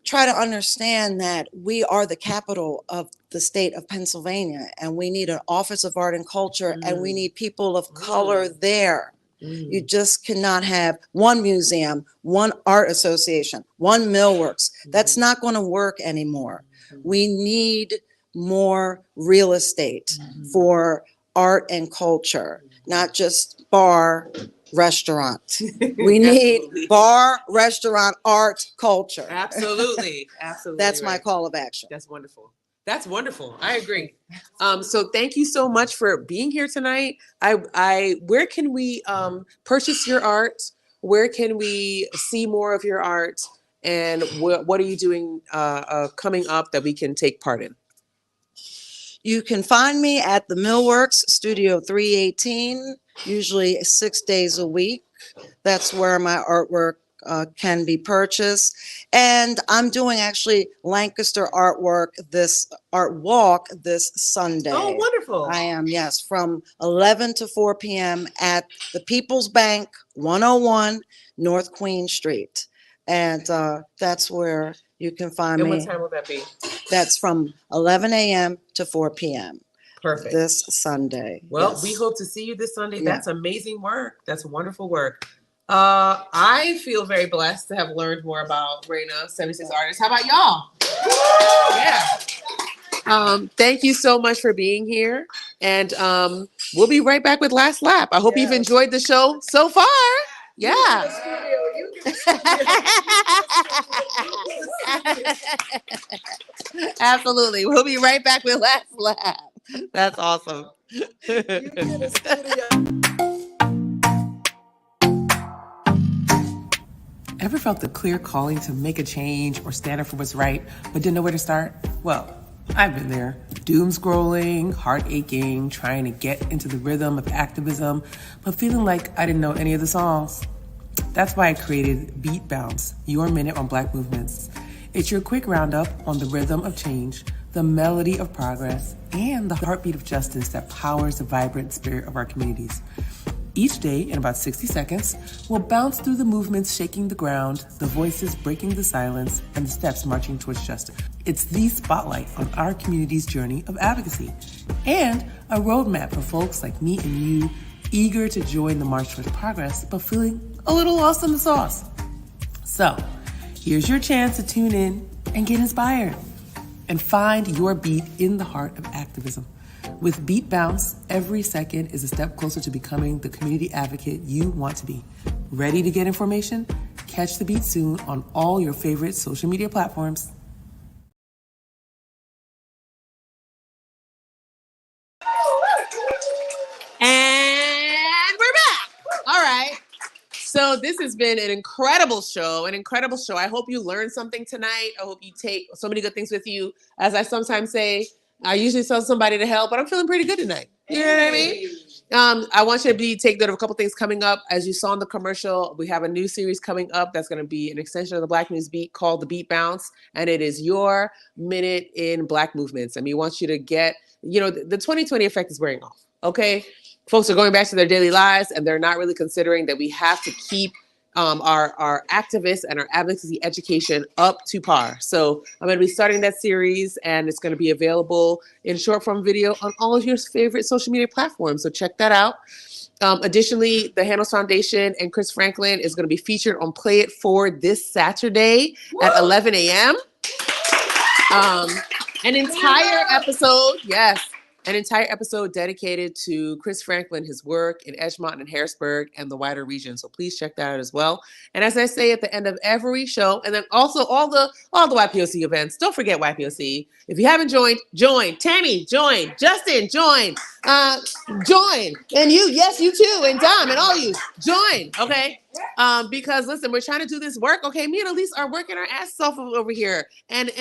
try to understand that we are the capital of the state of Pennsylvania, and we need an Office of Art and Culture, and we need people of color there. You just cannot have one museum, one art association, one millworks. That's not going to work anymore. We need more real estate for art and culture, not just bar, restaurant. We need bar, restaurant, art, culture. Absolutely. Absolutely. That's my call of action. That's wonderful. That's wonderful. I agree. So thank you so much for being here tonight. Where can we purchase your art? Where can we see more of your art? And what are you doing coming up that we can take part in? You can find me at the Millworks, Studio 318, usually 6 days a week. That's where my artwork can be purchased. And I'm doing actually Lancaster art walk this Sunday. Oh, wonderful. I am, yes, from 11 to 4 p.m. at the People's Bank, 101 North Queen Street. And that's where you can find me. And what time will that be? That's from 11 a.m. to 4 p.m. Perfect. This Sunday. Well, yes. We hope to see you this Sunday. Yeah. That's amazing work. That's wonderful work. I feel very blessed to have learned more about Raina, 76 Artists. How about y'all? Yeah. Thank you so much for being here. And we'll be right back with Last Lap. I hope you've enjoyed the show so far. Yeah. Absolutely. We'll be right back with Last Lap. That's awesome. Ever felt the clear calling to make a change or stand up for what's right, but didn't know where to start? Well, I've been there. Doom scrolling, heart aching, trying to get into the rhythm of activism, but feeling like I didn't know any of the songs. That's why I created Beat Bounce, your minute on Black movements. It's your quick roundup on the rhythm of change, the melody of progress, and the heartbeat of justice that powers the vibrant spirit of our communities. Each day, in about 60 seconds, we'll bounce through the movements shaking the ground, the voices breaking the silence, and the steps marching towards justice. It's the spotlight on our community's journey of advocacy, and a roadmap for folks like me and you, eager to join the march towards progress, but feeling a little lost in the sauce. So, here's your chance to tune in and get inspired, and find your beat in the heart of activism. With Beat Bounce, every second is a step closer to becoming the community advocate you want to be. Ready to get information? Catch the beat soon on all your favorite social media platforms. And we're back. All right. So this has been an incredible show, I hope you learned something tonight. I hope you take so many good things with you. As I sometimes say, I usually tell somebody to help, but I'm feeling pretty good tonight. You know what I mean? I want you to take note of a couple things coming up. As you saw in the commercial, we have a new series coming up that's going to be an extension of the Black News Beat called The Beat Bounce, and it is your minute in Black movements. I mean, we want you to get, the 2020 effect is wearing off, okay? Folks are going back to their daily lives, and they're not really considering that we have to keep our activists and our advocacy education up to par. So I'm going to be starting that series, and it's going to be available in short form video on all of your favorite social media platforms. So check that out. Additionally, the Handles Foundation and Chris Franklin is going to be featured on Play It Forward this Saturday at 11 a.m. An entire episode dedicated to Chris Franklin, his work in Edgemont and Harrisburg and the wider region. So please check that out as well. And as I say at the end of every show, and then also all the YPOC events, don't forget YPOC. If you haven't joined, join. Tammy, join. Justin, join. Join. And you, yes, you too. And Dom and all you, join. Okay. Because listen, we're trying to do this work. Okay, me and Elise are working our asses off over here, and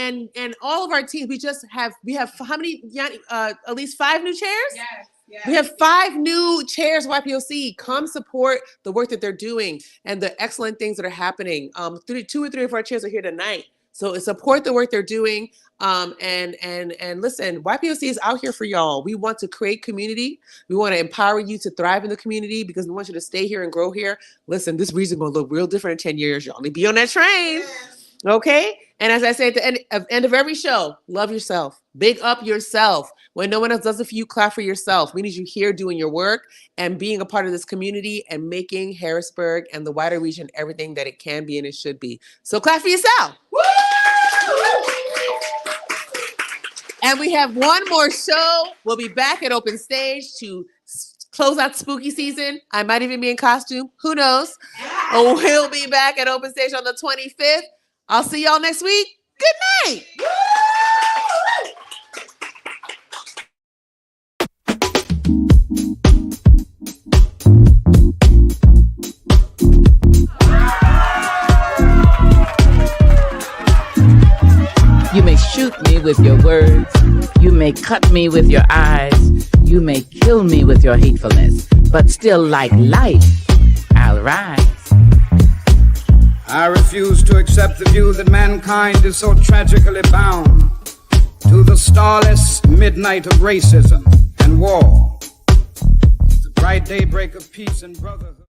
all of our teams. We have how many? At least 5 new chairs. Yes. We have 5 new chairs. YPOC, come support the work that they're doing and the excellent things that are happening. 2 or 3 of our chairs are here tonight. So support the work they're doing. And listen, YPOC is out here for y'all. We want to create community. We want to empower you to thrive in the community because we want you to stay here and grow here. Listen, this region going to look real different in 10 years. Y'all need to be on that train. Okay? And as I say at the end of every show, love yourself. Big up yourself. When no one else does it for you, clap for yourself. We need you here doing your work and being a part of this community and making Harrisburg and the wider region everything that it can be and it should be. So clap for yourself. Woo! And we have one more show. We'll be back at Open Stage to close out spooky season. I might even be in costume. Who knows? Oh, we'll be back at Open Stage on the 25th. I'll see y'all next week. Good night. You may shoot me with your words. You may cut me with your eyes. You may kill me with your hatefulness. But still, like life, I'll rise. I refuse to accept the view that mankind is so tragically bound to the starless midnight of racism and war. The bright daybreak of peace and brotherhood.